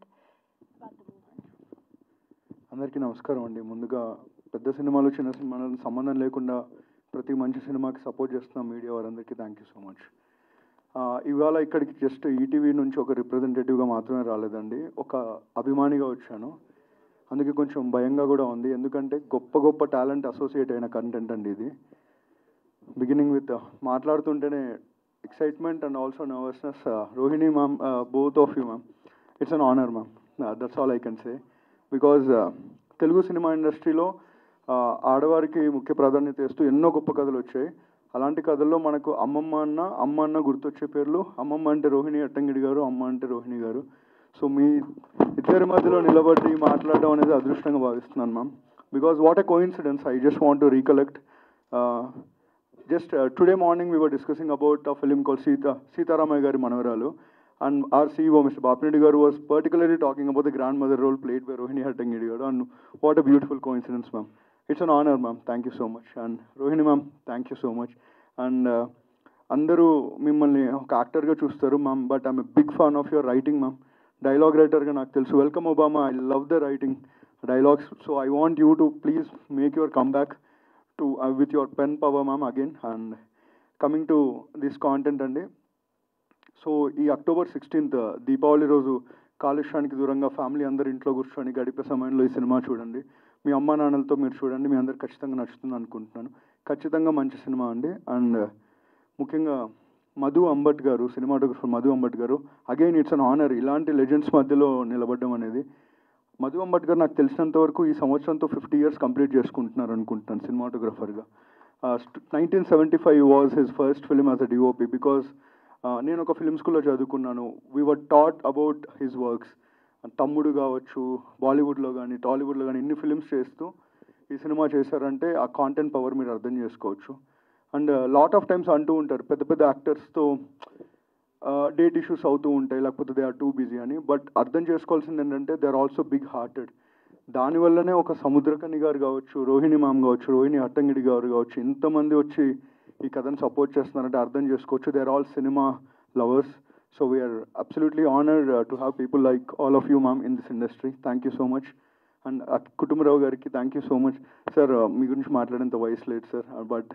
అందరికీ నమస్కారం అండి. ముందుగా పెద్ద సినిమాలు చిన్న సినిమాలు సంబంధం లేకుండా ప్రతి మంచి సినిమాకి సపోర్ట్ చేస్తున్న మీడియా వారందరికీ థ్యాంక్ యూ సో మచ్. ఇవాళ ఇక్కడికి జస్ట్ ఈటీవీ నుంచి ఒక రిప్రజెంటేటివ్గా మాత్రమే రాలేదండి, ఒక అభిమానిగా వచ్చాను. అందుకే కొంచెం భయంగా కూడా ఉంది, ఎందుకంటే గొప్ప టాలెంట్ అసోసియేట్ అయిన కంటెంట్ అండి ఇది. బిగినింగ్ విత్ మాట్లాడుతుంటేనే excitement and also nervousness. Rohini ma'am, both of you ma'am, it's an honour ma'am. That's all I can say. Because Telugu cinema ఇండస్ట్రీలో ఆడవారికి ముఖ్య ప్రాధాన్యత ఇస్తూ ఎన్నో గొప్ప కథలు వచ్చాయి. అలాంటి కథల్లో మనకు అమ్మ అన్న గుర్తొచ్చే పేర్లు. అమ్మమ్మ అంటే రోహిణి అట్టంగిడి గారు, అమ్మ అంటే రోహిణి గారు. సో మీ ఇద్దరి మధ్యలో నిలబడి మాట్లాడడం అనేది అదృష్టంగా భావిస్తున్నాను ma'am. Because what a coincidence, I just want to recollect. Just today morning we were discussing about a film call Seetharamaiah Gari Manavaralu. And our CEO, Mr. Bapnedi garu, was particularly talking about the grandmother role played by Rohini Hattangidi garu. And what a beautiful coincidence, ma'am. It's an honor, ma'am. Thank you so much. And Rohini, ma'am, thank you so much. And andaru mimmalni oka actor ga chustaru, ma'am, but I'm a big fan of your writing, ma'am. Dialogue writer ga naaku telusu. Welcome Obama. I love the writing dialogues. So I want you to please make your comeback to with your pen power, ma'am, again. And coming to this content andi. So ఈ October 16th Deepavali రోజు కాలుష్యానికి దూరంగా family అందరు ఇంట్లో కూర్చొని గడిపే సమయంలో ఈ సినిమా చూడండి. మీ అమ్మా నాన్నలతో మీరు చూడండి. మీ అందరికి ఖచ్చితంగా నచ్చుతుంది అనుకుంటున్నాను. ఖచ్చితంగా మంచి సినిమా అండి. అండ్ ముఖ్యంగా మధు అంబట్ గారు, సినిమాటోగ్రఫర్ మధు అంబట్ గారు, అగైన్ ఇట్స్ అన్ ఆనర్ ఇలాంటి లెజెండ్స్ మధ్యలో నిలబడడం అనేది. మధు అంబట్ గారు నాకు తెలిసినంత వరకు ఈ సంవత్సరంతో 50 years కంప్లీట్ చేసుకుంటున్నారు అనుకుంటున్నాను సినిమాటోగ్రఫర్గా. 1975 was his first film as a DOP. Because నేను ఒక ఫిలిం స్కూల్లో చదువుకున్నాను. We were taught about his works. తమ్ముడు కావచ్చు, బాలీవుడ్లో కానీ టాలీవుడ్లో కానీ ఎన్ని ఫిలిమ్స్ చేస్తూ ఈ సినిమా చేశారంటే ఆ కాంటెంట్ పవర్ మీరు అర్థం చేసుకోవచ్చు. అండ్ లాట్ ఆఫ్ టైమ్స్ అంటూ ఉంటారు పెద్ద యాక్టర్స్తో డేట్ ఇష్యూస్ అవుతూ ఉంటాయి, లేకపోతే దే ఆర్ టూ బిజీ అని. బట్ అర్థం చేసుకోవాల్సింది ఏంటంటే they are also big hearted. దానివల్లనే ఒక సముద్రకని గారు కావచ్చు, రోహిణి మ్యామ్ కావచ్చు, రోహిణి అట్టంగిడి గారు కావచ్చు, ఇంతమంది వచ్చి ఈ కథను సపోర్ట్ చేస్తున్నారంటే అర్థం చేసుకోవచ్చు. They are all cinema lovers. So we're absolutely honoured to have people like all of you ma'am in this industry. Thank you so much. And Kutumbarao గారికి thank you so much. Sir మీ గురించి మాట్లాడేంత వయసు లేదు sir, but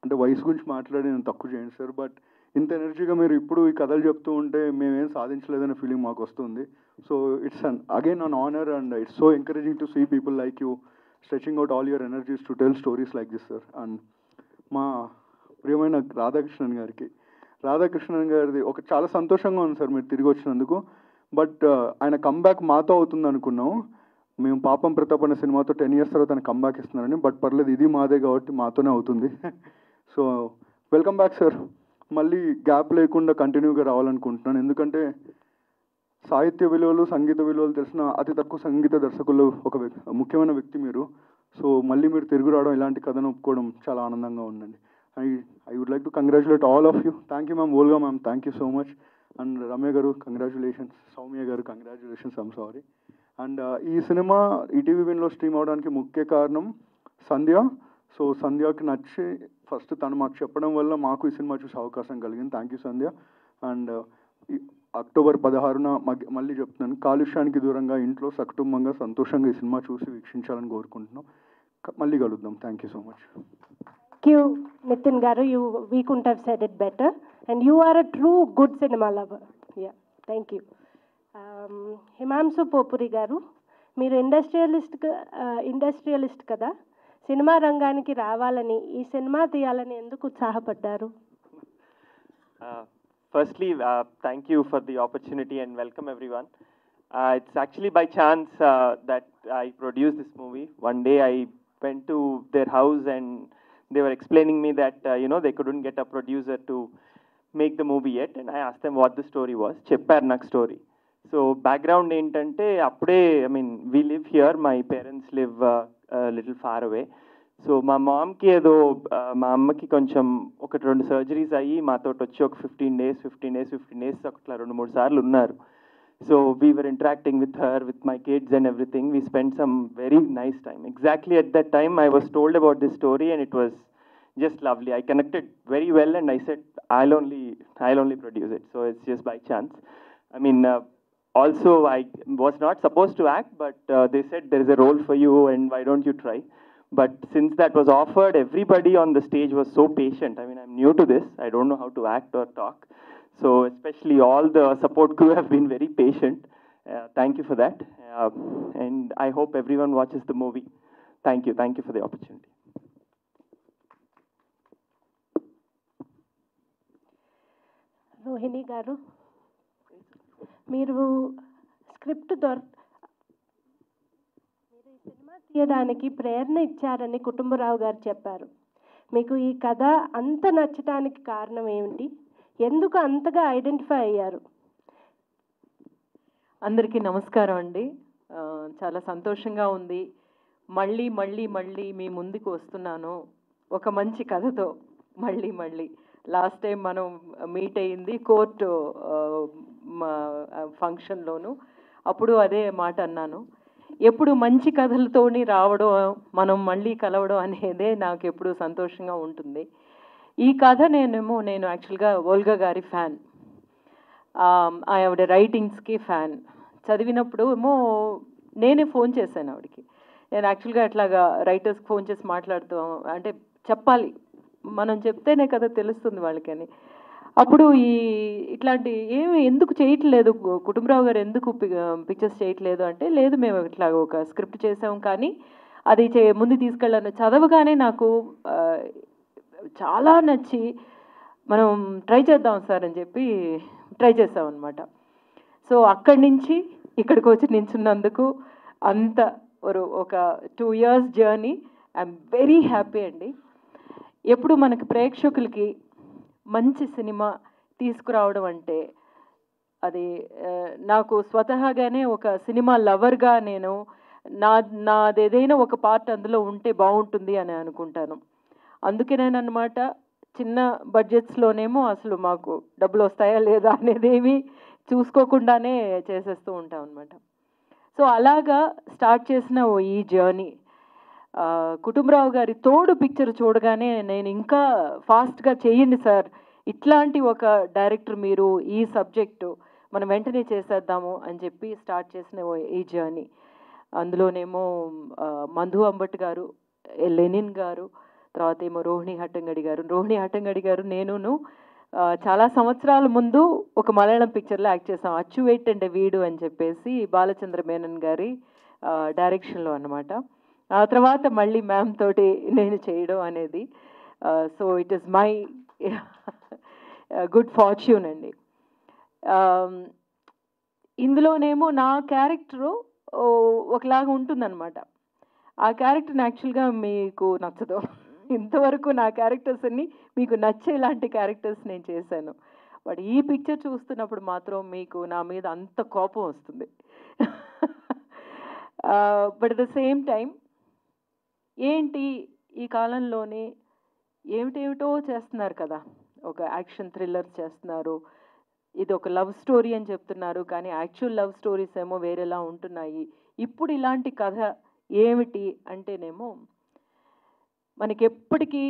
అంటే వయసు గురించి మాట్లాడి నేను తక్కువ చేయండి సార్. బట్ ఇంత ఎనర్జీగా మీరు ఇప్పుడు ఈ కథలు చెప్తూ ఉంటే మేమేం సాధించలేదనే ఫీలింగ్ మాకు వస్తుంది. So it's again an honour and it's so encouraging to see people like you stretching out all your energies to tell stories like this, sir. And మా ప్రియమైన రాధాకృష్ణన్ గారికి. రాధాకృష్ణన్ గారిది ఒక చాలా సంతోషంగా ఉంది సార్ మీరు తిరిగి వచ్చినందుకు. బట్ ఆయన కంబ్యాక్ మాతో అవుతుంది అనుకున్నాం. మేము పాపం ప్రతాప్ అనే సినిమాతో 10 years తర్వాత ఆయన కంబ్యాక్ ఇస్తున్నారని. బట్ పర్లేదు, ఇది మాదే కాబట్టి మాతోనే అవుతుంది. So welcome back sir. మళ్ళీ గ్యాప్ లేకుండా కంటిన్యూగా రావాలనుకుంటున్నాను. ఎందుకంటే సాహిత్య విలువలు, సంగీత విలువలు తెలిసిన అతి తక్కువ సంగీత దర్శకులు ఒక ముఖ్యమైన వ్యక్తి మీరు. సో మళ్ళీ మీరు తిరిగి రావడం, ఇలాంటి కథను ఒప్పుకోవడం చాలా ఆనందంగా ఉందండి. I would like to congratulate all of you. Thank you ma'am. Olga ma'am, thank you so much. And Ramya garu congratulations. Soumya garu congratulations. I'm sorry. And ఈ సినిమా ఈటీవీ విన్లో స్ట్రీమ్ అవడానికి ముఖ్య కారణం సంధ్య. సో సంధ్యకి నచ్చి ఫస్ట్ తను మాకు చెప్పడం వల్ల మాకు ఈ సినిమా చూసే అవకాశం కలిగింది. Thank you Sandhya. And October 16న మళ్ళీ చెప్తున్నాను, కాలుష్యానికి దూరంగా ఇంట్లో సకుటుంబంగా సంతోషంగా ఈ సినిమా చూసి వీక్షించాలని కోరుకుంటున్నాం. మళ్ళీ కలుద్దాం. Thank you so much. Thank you, Nitin garu. We couldn't have said it better. And you are a true good cinema lover. Yeah, thank you. Himamsu Popuri garu, మీరు ఇండస్ట్రియలిస్ట్ కదా, సినిమా రంగానికి రావాలని, ఈ cinema తీయాలని ఎందుకు ఉత్సాహపడ్డారు? Firstly, thank you for the opportunity and welcome everyone. It's actually by chance that I produced this movie. One day I went to their house and they were explaining me that they couldn't get a producer to make the movie yet, and I asked them what the story was. Chepparu nak story. So background entante appude, I mean, we live here, my parents live a little far away. So మా మామ్కి ఏదో మా అమ్మకి కొంచెం ఒకటి 2 surgeries అయ్యి మాతో వచ్చి ఒక 15 days అట్లా 2-3 సార్లు ఉన్నారు. So we were interacting with her, with my kids and everything. We spend some very nice time. Exactly at that time I was told about this story and it was just lovely. I connected very well and I said I'll only produce it. So it's just by chance. I mean, also I was not supposed to act, but they said there is a role for you and why don't you try. But since that was offered, everybody on the stage was so patient. I mean, I'm new to this. I don't know how to act or talk. So especially all the support crew have been very patient. Thank you for that. And I hope everyone watches the movie. Thank you for the opportunity. Rohini గారు, మీరు script మీరు ఈ cinema తీయడానికి ప్రేరణ ఇచ్చారని కుటుంబరావు గారు చెప్పారు. మీకు ఈ కథ అంత నచ్చడానికి కారణం ఏమిటి? ఎందుకు అంతగా ఐడెంటిఫై అయ్యారు? అందరికీ నమస్కారం అండి. చాలా సంతోషంగా ఉంది. మళ్ళీ మళ్ళీ మళ్ళీ మీ ముందుకు వస్తున్నాను ఒక మంచి కథతో. మళ్ళీ లాస్ట్ టైం మనం మీట్ అయ్యింది కోర్టు ఫంక్షన్లోను. అప్పుడు అదే మాట అన్నాను. ఎప్పుడు మంచి కథలతోని రావడం, మనం మళ్ళీ కలవడం అనేదే నాకు ఎప్పుడు సంతోషంగా ఉంటుంది. ఈ కథ నేను యాక్చువల్గా ఓల్గా గారి ఫ్యాన్. ఆవిడ రైటింగ్స్కి ఫ్యాన్. చదివినప్పుడు ఏమో నేనే ఫోన్ చేశాను ఆవిడకి. నేను యాక్చువల్గా అట్లాగా రైటర్స్కి ఫోన్ చేసి మాట్లాడుతూ, అంటే చెప్పాలి, మనం చెప్తేనే కదా తెలుస్తుంది వాళ్ళకని. అప్పుడు ఇట్లాంటి ఎందుకు చేయట్లేదు కుటుంబరావు గారు, ఎందుకు పిక్చర్స్ చేయట్లేదు అంటే, లేదు మేము ఇట్లా ఒక స్క్రిప్ట్ చేసాం కానీ అది ముందు తీసుకెళ్ళాను. చదవగానే నాకు చాలా నచ్చి మనం ట్రై చేద్దాం సార్ అని చెప్పి ట్రై చేసాం అనమాట. సో అక్కడి నుంచి ఇక్కడికి వచ్చి నించున్నందుకు అంత ఒక 2 years journey. I'm very happy అండి. ఎప్పుడు మనకి ప్రేక్షకులకి మంచి సినిమా తీసుకురావడం అంటే అది నాకు స్వతహాగానే ఒక సినిమా లవర్గా నేను నాదేదైనా ఒక పార్ట్ అందులో ఉంటే బాగుంటుంది అని అనుకుంటాను. అందుకేనేనమాట చిన్న బడ్జెట్స్లోనేమో అసలు మాకు డబ్బులు వస్తాయా లేదా అనేదేమి చూసుకోకుండానే చేసేస్తూ ఉంటాం అనమాట. సో అలాగా స్టార్ట్ చేసిన ఈ జర్నీ కుటుంబరావు గారి తోడు పిక్చర్ చూడగానే నేను ఇంకా ఫాస్ట్గా చేయండి సార్, ఇట్లాంటి ఒక డైరెక్టర్ మీరు, ఈ సబ్జెక్టు మనం వెంటనే చేసేద్దాము అని చెప్పి స్టార్ట్ చేసిన ఈ జర్నీ. అందులోనేమో మంధు అంబట్ గారు, లెనిన్ గారు, తర్వాత ఏమో రోహిణి హట్టంగడి గారు నేనును చాలా సంవత్సరాల ముందు ఒక మలయాళం పిక్చర్లో యాక్ట్ చేసాం, అచ్చువేట్ అండ్ వీడు అని చెప్పేసి బాలచంద్ర మేనన్ గారి డైరెక్షన్లో అన్నమాట. ఆ తర్వాత మళ్ళీ మ్యామ్ తోటి నేను చేయడం అనేది so it is my good fortune అండి. ఇందులోనేమో నా క్యారెక్టరు ఒకలాగా ఉంటుందన్నమాట. ఆ క్యారెక్టర్ని యాక్చువల్గా మీకు నచ్చదు. ఇంతవరకు నా క్యారెక్టర్స్ అన్ని మీకు నచ్చేలాంటి క్యారెక్టర్స్ నేను చేశాను. బట్ ఈ పిక్చర్ చూస్తున్నప్పుడు మాత్రం మీకు నా మీద అంత కోపం వస్తుంది. But at the same time ఏంటి ఈ కాలంలోని ఏమిటేమిటో చేస్తున్నారు కదా, ఒక యాక్షన్ థ్రిల్లర్ చేస్తున్నారు, ఇది ఒక లవ్ స్టోరీ అని చెప్తున్నారు, కానీ యాక్చువల్ లవ్ స్టోరీస్ ఏమో వేరేలా ఉంటున్నాయి. ఇప్పుడు ఇలాంటి కథ ఏమిటి అంటేనేమో మనకి ఎప్పటికీ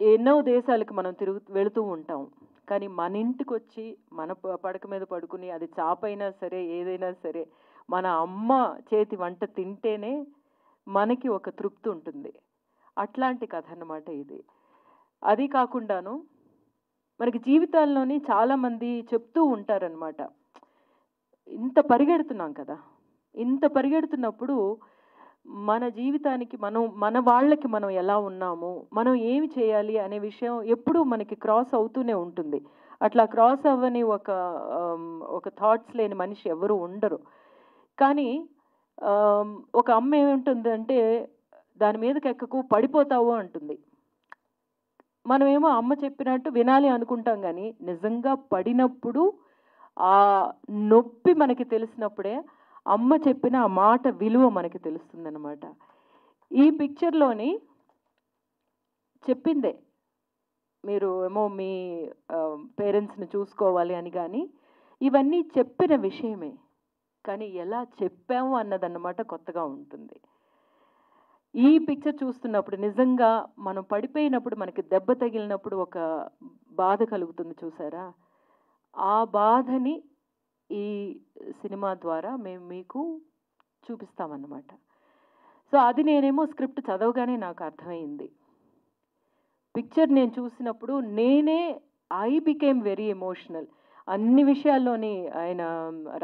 ఎన్నో దేశాలకు మనం వెళుతూ ఉంటాం, కానీ మన ఇంటికి వచ్చి మన పడక మీద పడుకుని అది చాపైనా సరే ఏదైనా సరే మన అమ్మ చేతి వంట తింటేనే మనకి ఒక తృప్తి ఉంటుంది. అట్లాంటి కథ అన్నమాట ఇది. అది కాకుండాను మనకి జీవితాల్లోని చాలామంది చెప్తూ ఉంటారనమాట, ఇంత పరిగెడుతున్నాం కదా, ఇంత పరిగెడుతున్నప్పుడు మన జీవితానికి మన వాళ్ళకి మనం ఎలా ఉన్నాము, మనం ఏమి చేయాలి అనే విషయం ఎప్పుడూ మనకి క్రాస్ అవుతూనే ఉంటుంది. అట్లా క్రాస్ అవ్వని ఒక థాట్స్ లేని మనిషి ఎవరు ఉండరు. కానీ ఒక అమ్మ ఏముంటుందంటే దాని మీదకి ఎక్కకు పడిపోతావు అంటుంది. మనమేమో అమ్మ చెప్పినట్టు వినాలి అనుకుంటాం, కానీ నిజంగా పడినప్పుడు ఆ నొప్పి మనకి తెలిసినప్పుడే అమ్మ చెప్పిన ఆ మాట విలువ మనకి తెలుస్తుందన్నమాట. ఈ పిక్చర్లోని చెప్పిందే, మీరు ఏమో మీ పేరెంట్స్ని చూసుకోవాలి అని, కానీ ఇవన్నీ చెప్పిన విషయమే, కానీ ఎలా చెప్పాము అన్నదన్నమాట కొత్తగా ఉంటుంది. ఈ పిక్చర్ చూస్తున్నప్పుడు నిజంగా మనం పడిపోయినప్పుడు మనకి దెబ్బ తగిలినప్పుడు ఒక బాధ కలుగుతుంది చూసారా, ఆ బాధని ఈ సినిమా ద్వారా మేము మీకు చూపిస్తామన్నమాట. సో అది నేనేమో స్క్రిప్ట్ చదవగానే నాకు అర్థమైంది. పిక్చర్ నేను చూసినప్పుడు ఐ బికేమ్ వెరీ ఎమోషనల్. అన్ని విషయాల్లోని ఆయన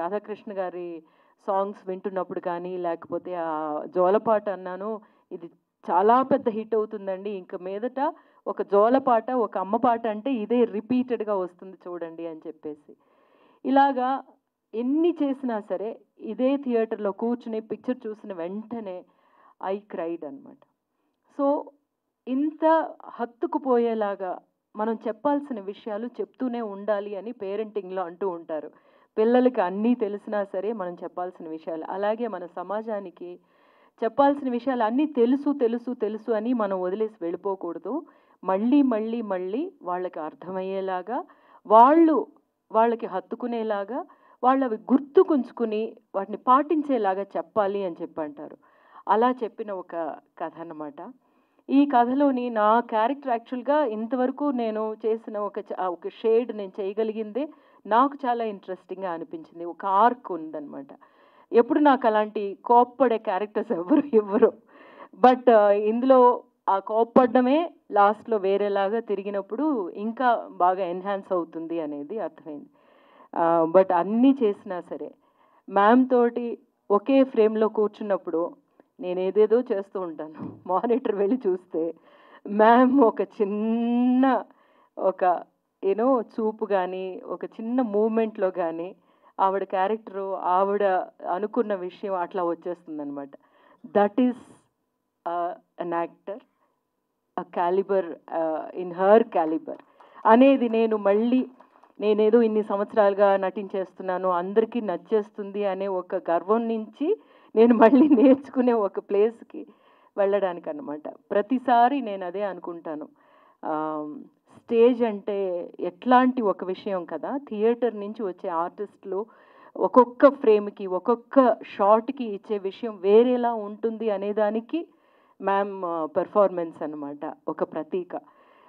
రాధాకృష్ణ గారి సాంగ్స్ వింటున్నప్పుడు కానీ, లేకపోతే ఆ జోలపాట అన్నాను, ఇది చాలా పెద్ద హిట్ అవుతుందండి, ఇంక మీదట ఒక జోలపాట ఒక అమ్మ పాట అంటే ఇదే రిపీటెడ్గా వస్తుంది చూడండి అని చెప్పేసి, ఇలాగా ఎన్ని చేసినా సరే ఇదే థియేటర్లో కూర్చుని పిక్చర్ చూసిన వెంటనే ఐ క్రైడ్ అనమాట. సో ఇంత హత్తుకుపోయేలాగా మనం చెప్పాల్సిన విషయాలు చెప్తూనే ఉండాలి అని పేరెంటింగ్లో అంటూ ఉంటారు. పిల్లలకి అన్నీ తెలిసినా సరే మనం చెప్పాల్సిన విషయాలు, అలాగే మన సమాజానికి చెప్పాల్సిన విషయాలు అన్నీ తెలుసు తెలుసు తెలుసు అని మనం వదిలేసి వెళ్ళిపోకూడదు. మళ్ళీ మళ్ళీ మళ్ళీ వాళ్ళకి అర్థమయ్యేలాగా, వాళ్ళకి హత్తుకునేలాగా, వాళ్ళవి గుర్తుకుంచుకుని వాటిని పాటించేలాగా చెప్పాలి అని చెప్పి అంటారు. అలా చెప్పిన ఒక కథ అన్నమాట. ఈ కథలోని నా క్యారెక్టర్ యాక్చువల్గా ఇంతవరకు నేను చేసిన ఒక షేడ్ నేను చేయగలిగిందే నాకు చాలా ఇంట్రెస్టింగ్గా అనిపించింది. ఒక ఆర్క్ ఉందన్నమాట. ఎప్పుడు నాకు అలాంటి కోప్పడే క్యారెక్టర్స్ ఇవ్వరు. బట్ ఇందులో ఆ కోప్పడమే లాస్ట్లో వేరేలాగా తిరిగినప్పుడు ఇంకా బాగా ఎన్హాన్స్ అవుతుంది అనేది అర్థమైంది. బట్ అన్నీ చేసినా సరే మ్యామ్ తోటి ఒకే ఫ్రేమ్లో కూర్చున్నప్పుడు నేను ఏదేదో చేస్తూ ఉంటాను. మానిటర్ వెళ్ళి చూస్తే మ్యామ్ ఒక చిన్న చూపు కానీ, ఒక చిన్న మూమెంట్లో కానీ ఆవిడ క్యారెక్టరు, ఆవిడ అనుకున్న విషయం అట్లా వచ్చేస్తుందన్నమాట. That is an actor, a calibre in her calibre అనేది నేనేదో ఇన్ని సంవత్సరాలుగా నటించేస్తున్నాను, అందరికీ నచ్చేస్తుంది అనే ఒక గర్వం నుంచి నేను మళ్ళీ నేర్చుకునే ఒక ప్లేస్కి వెళ్ళడానికి అన్నమాట. ప్రతిసారి నేను అదే అనుకుంటాను, స్టేజ్ అంటే ఎట్లాంటి ఒక విషయం కదా, థియేటర్ నుంచి వచ్చే ఆర్టిస్టులు ఒక్కొక్క ఫ్రేమ్కి ఒక్కొక్క షాట్కి ఇచ్చే విషయం వేరేలా ఉంటుంది అనేదానికి మ్యామ్ పెర్ఫార్మెన్స్ అన్నమాట ఒక ప్రతీక.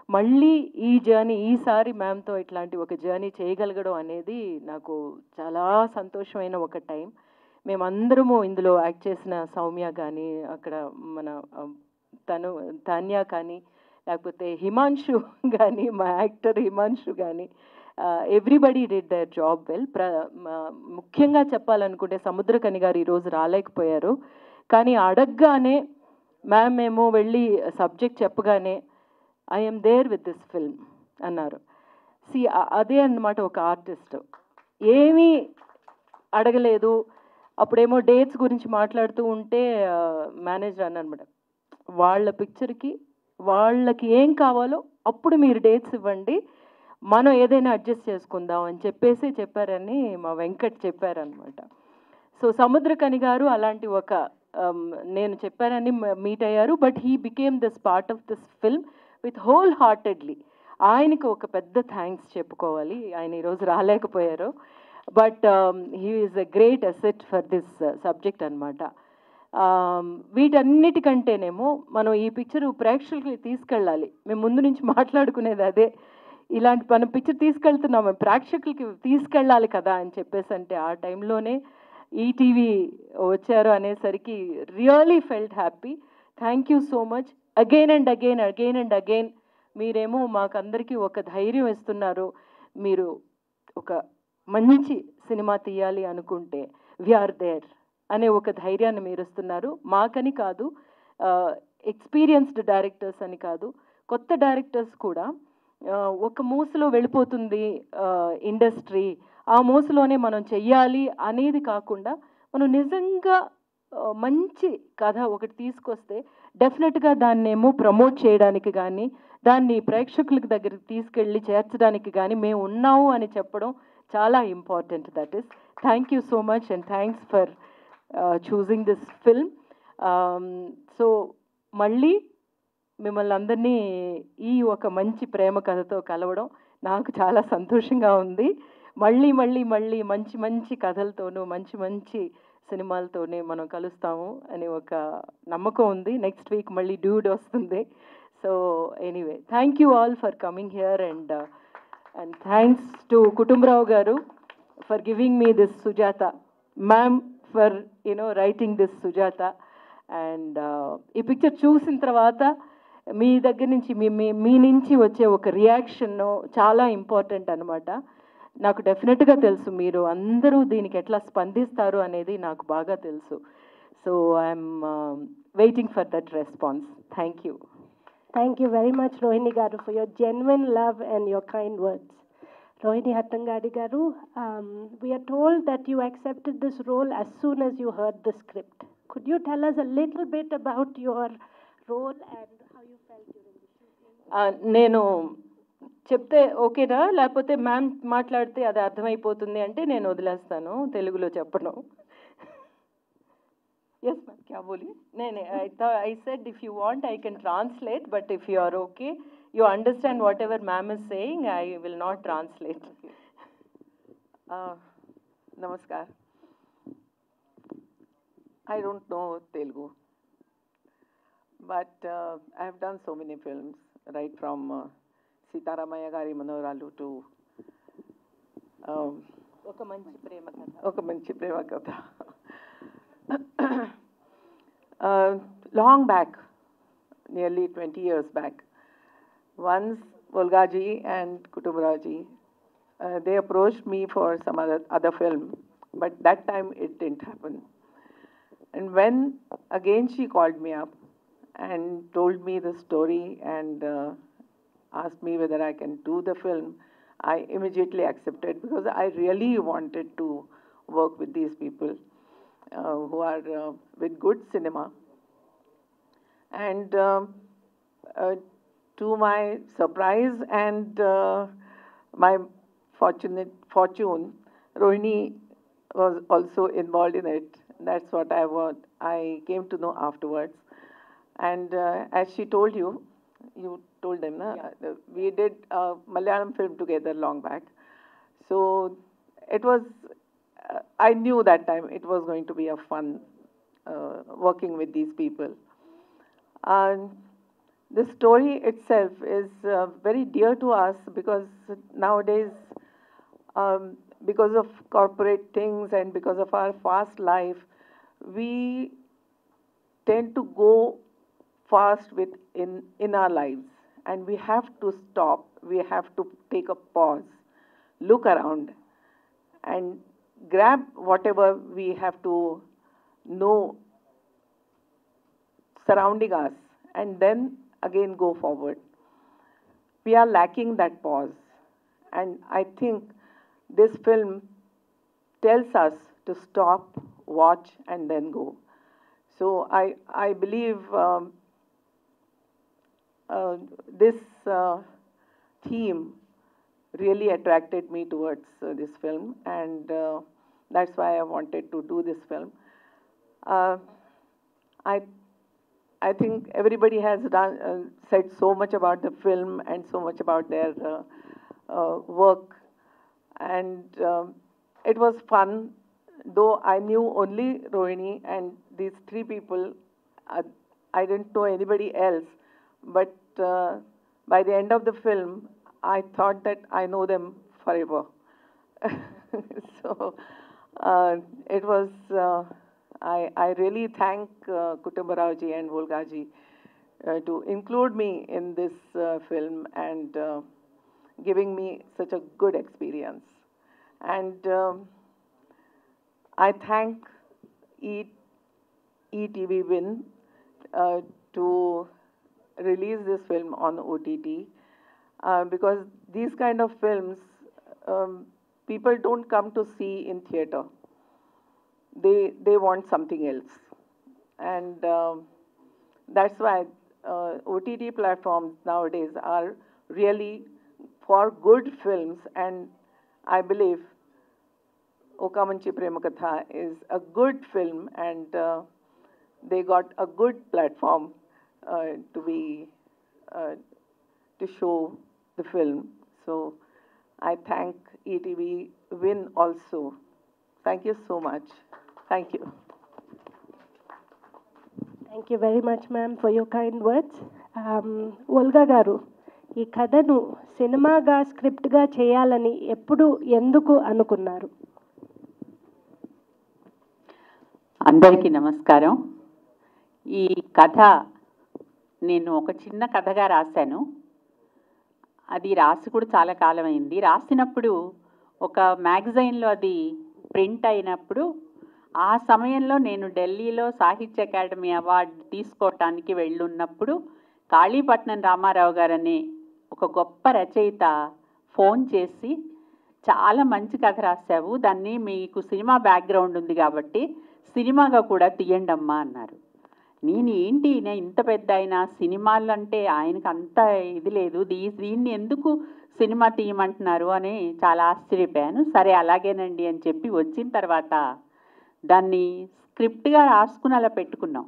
మళ్ళీ ఈ జర్నీ ఈసారి మ్యామ్తో ఇట్లాంటి ఒక జర్నీ చేయగలగడం అనేది నాకు చాలా సంతోషమైన ఒక టైం. మేమందరము ఇందులో యాక్ట్ చేసిన సౌమ్య కానీ, అక్కడ మన తాన్యా కానీ, లేకపోతే హిమాంశు కానీ, మా యాక్టర్ హిమాంశు కానీ, everybody did there job well. ముఖ్యంగా చెప్పాలనుకుంటే సముద్రకని గారు ఈరోజు రాలేకపోయారు, కానీ అడగగానే మ్యామ్ ఏమో వెళ్ళి సబ్జెక్ట్ చెప్పగానే I'm there with this film అన్నారు. అదే అన్నమాట ఒక ఆర్టిస్ట్. ఏమీ అడగలేదు. అప్పుడేమో డేట్స్ గురించి మాట్లాడుతూ ఉంటే మేనేజర్ అన్నమాట, వాళ్ళ పిక్చర్కి వాళ్ళకి ఏం కావాలో అప్పుడు మీరు డేట్స్ ఇవ్వండి, మనం ఏదైనా అడ్జస్ట్ చేసుకుందాం అని చెప్పారని మా వెంకట్ చెప్పారనమాట. సో సముద్రకని గారు అలాంటి ఒక నేను చెప్పానని మీట్ అయ్యారు, but he became this part of this film with wholeheartedly. ఆయనకి ఒక పెద్ద థ్యాంక్స్ చెప్పుకోవాలి, ఆయన ఈరోజు రాలేకపోయారు, but he is a great asset for this subject అనమాట. వీటన్నిటికంటేనేమో మనం ఈ పిక్చర్ ప్రేక్షకులకి తీసుకెళ్ళాలి. మేము ముందు నుంచి మాట్లాడుకునేది అదే, ఇలాంటి మనం పిక్చర్ తీసుకెళ్తున్నాము ప్రేక్షకులకి తీసుకెళ్ళాలి కదా అని చెప్పేసి, అంటే ఆ టైంలోనే ఈటీవీ వచ్చారు అనేసరికి really felt happy. Thank you so much. Again and again మీరేమో మాకందరికీ ఒక ధైర్యం ఇస్తున్నారు. మీరు ఒక మంచి సినిమా తీయాలి అనుకుంటే వీఆర్ దేర్ అనే ఒక ధైర్యాన్ని మీరు ఇస్తున్నారు. మాకని కాదు, ఎక్స్పీరియన్స్డ్ డైరెక్టర్స్ అని కాదు, కొత్త డైరెక్టర్స్ కూడా ఒక మూసలో వెళ్ళిపోతుంది ఇండస్ట్రీ, ఆ మూసలోనే మనం చెయ్యాలి అనేది కాకుండా మనం నిజంగా మంచి కథ ఒకటి తీసుకొస్తే డెఫినెట్గా దాన్నేమో ప్రమోట్ చేయడానికి కానీ, దాన్ని ప్రేక్షకులకి దగ్గరికి తీసుకెళ్ళి చేర్చడానికి కానీ మేము ఉన్నాము అని చెప్పడం చాలా important. That is thank you so much and thanks for choosing this film. So మళ్ళీ మిమ్మల్ని అందరినీ ఈ ఒక మంచి ప్రేమ కథతో కలవడం నాకు చాలా సంతోషంగా ఉంది. మళ్ళీ మంచి మంచి కథలతోనూ మంచి సినిమాలతోనే మనం కలుస్తాము అని ఒక నమ్మకం ఉంది. నెక్స్ట్ వీక్ మళ్ళీ డ్యూడ్ వస్తుంది. So anyway, thank you all for coming here and thanks to Kutumbarao garu for giving me this Sujatha, ma'am for writing this Sujatha. And ఈ పిక్చర్ చూసిన తర్వాత మీ దగ్గర నుంచి మీ నుంచి వచ్చే ఒక రియాక్షన్ చాలా ఇంపార్టెంట్ అనమాట. నాకు డెఫినెట్గా తెలుసు మీరు అందరూ దీనికి ఎట్లా స్పందిస్తారు అనేది నాకు బాగా తెలుసు. So I'm waiting for that response. Thank you. Thank you very much, Rohini Garu, for your genuine love and your kind words. Rohini Hattangadi Garu, we are told that you accepted this role as soon as you heard the script. Could you tell us a little bit about your role and how you felt during the shooting? నేను చెప్తే ఓకేనా, లేకపోతే ma'am మాట్లాడితే అది అర్థమైపోతుంది అంటే నేను వదిలేస్తాను, తెలుగులో చెప్పను. Yes, ma'am. क्या बोली? नहीं, I said if you want I can translate, but if you are okay, you understand whatever ma'am is saying, I will not translate. Namaskar. I don't know Telugu, but I have done so many films, right from Sitaramaya Gari Manoralu to ఒక మంచి ప్రేమ కథ. Long back, nearly 20 years back, once Volgaji and Kutumraji, they approached me for some other film, but that time it didn't happen. And when again she called me up and told me the story and asked me whether I can do the film, I immediately accepted because I really wanted to work with these people who are with good cinema. And to my surprise and my fortune, Rohini was also involved in it. That's what I came to know afterwards. And as she told you told them, yeah. We did a Malayalam film together long back. So it was, I knew that time it was going to be a fun working with these people. And the story itself is very dear to us because nowadays, because of corporate things and because of our fast life, we tend to go fast in our lives, and we have to stop. We have to take a pause, look around, and grab whatever we have to know surrounding us, and then again go forward. we are lacking that pause. And I think this film tells us to stop, watch, and then go. So I believe this theme really attracted me towards this film, and that's why I wanted to do this film. I think everybody has said so much about the film and so much about their work, and it was fun. Though I knew only Rohini and these three people, I didn't know anybody else. But by the end of the film, I thought that I know them forever. So it was. I really thank Kutumbarao-ji and Volga-ji to include me in this film and giving me such a good experience. And I thank ETV Win to release this film on OTT because these kind of films people don't come to see in theater. They want something else, and that's why OTT platforms nowadays are really for good films, and I believe Okamanchi Premakatha is a good film, and they got a good platform to show the film. So I thank ETV Win also. Thank you so much. Thank you. Thank you very much ma'am for your kind words. Olga garu, ఈ కథను సినిమాగా స్క్రిప్ట్గా చేయాలని ఎప్పుడు ఎందుకు అనుకున్నారు? అందరికీ నమస్కారం. ఈ కథ నేను ఒక చిన్న కథగా రాశాను. అది రాసి కూడా చాలా కాలం అయింది. రాసినప్పుడు ఒక మ్యాగజైన్లో అది ప్రింట్ అయినప్పుడు ఆ సమయంలో నేను ఢిల్లీలో సాహిత్య అకాడమీ అవార్డు తీసుకోవటానికి వెళ్ళున్నప్పుడు కాళీపట్నం రామారావు గారనే ఒక గొప్ప రచయిత ఫోన్ చేసి, చాలా మంచి కథ రాశావు, దాన్ని మీకు సినిమా బ్యాక్గ్రౌండ్ ఉంది కాబట్టి సినిమాగా కూడా తీయండి అమ్మా అన్నారు. నేను ఏంటి ఇంత పెద్ద ఆయన సినిమాలు అంటే ఆయనకు అంత ఇది లేదు, దీన్ని ఎందుకు సినిమా తీయమంటున్నారు అని చాలా ఆశ్చర్యపోయాను. సరే అలాగేనండి అని చెప్పి వచ్చిన తర్వాత దాన్ని స్క్రిప్ట్గా రాసుకుని అలా పెట్టుకున్నాం.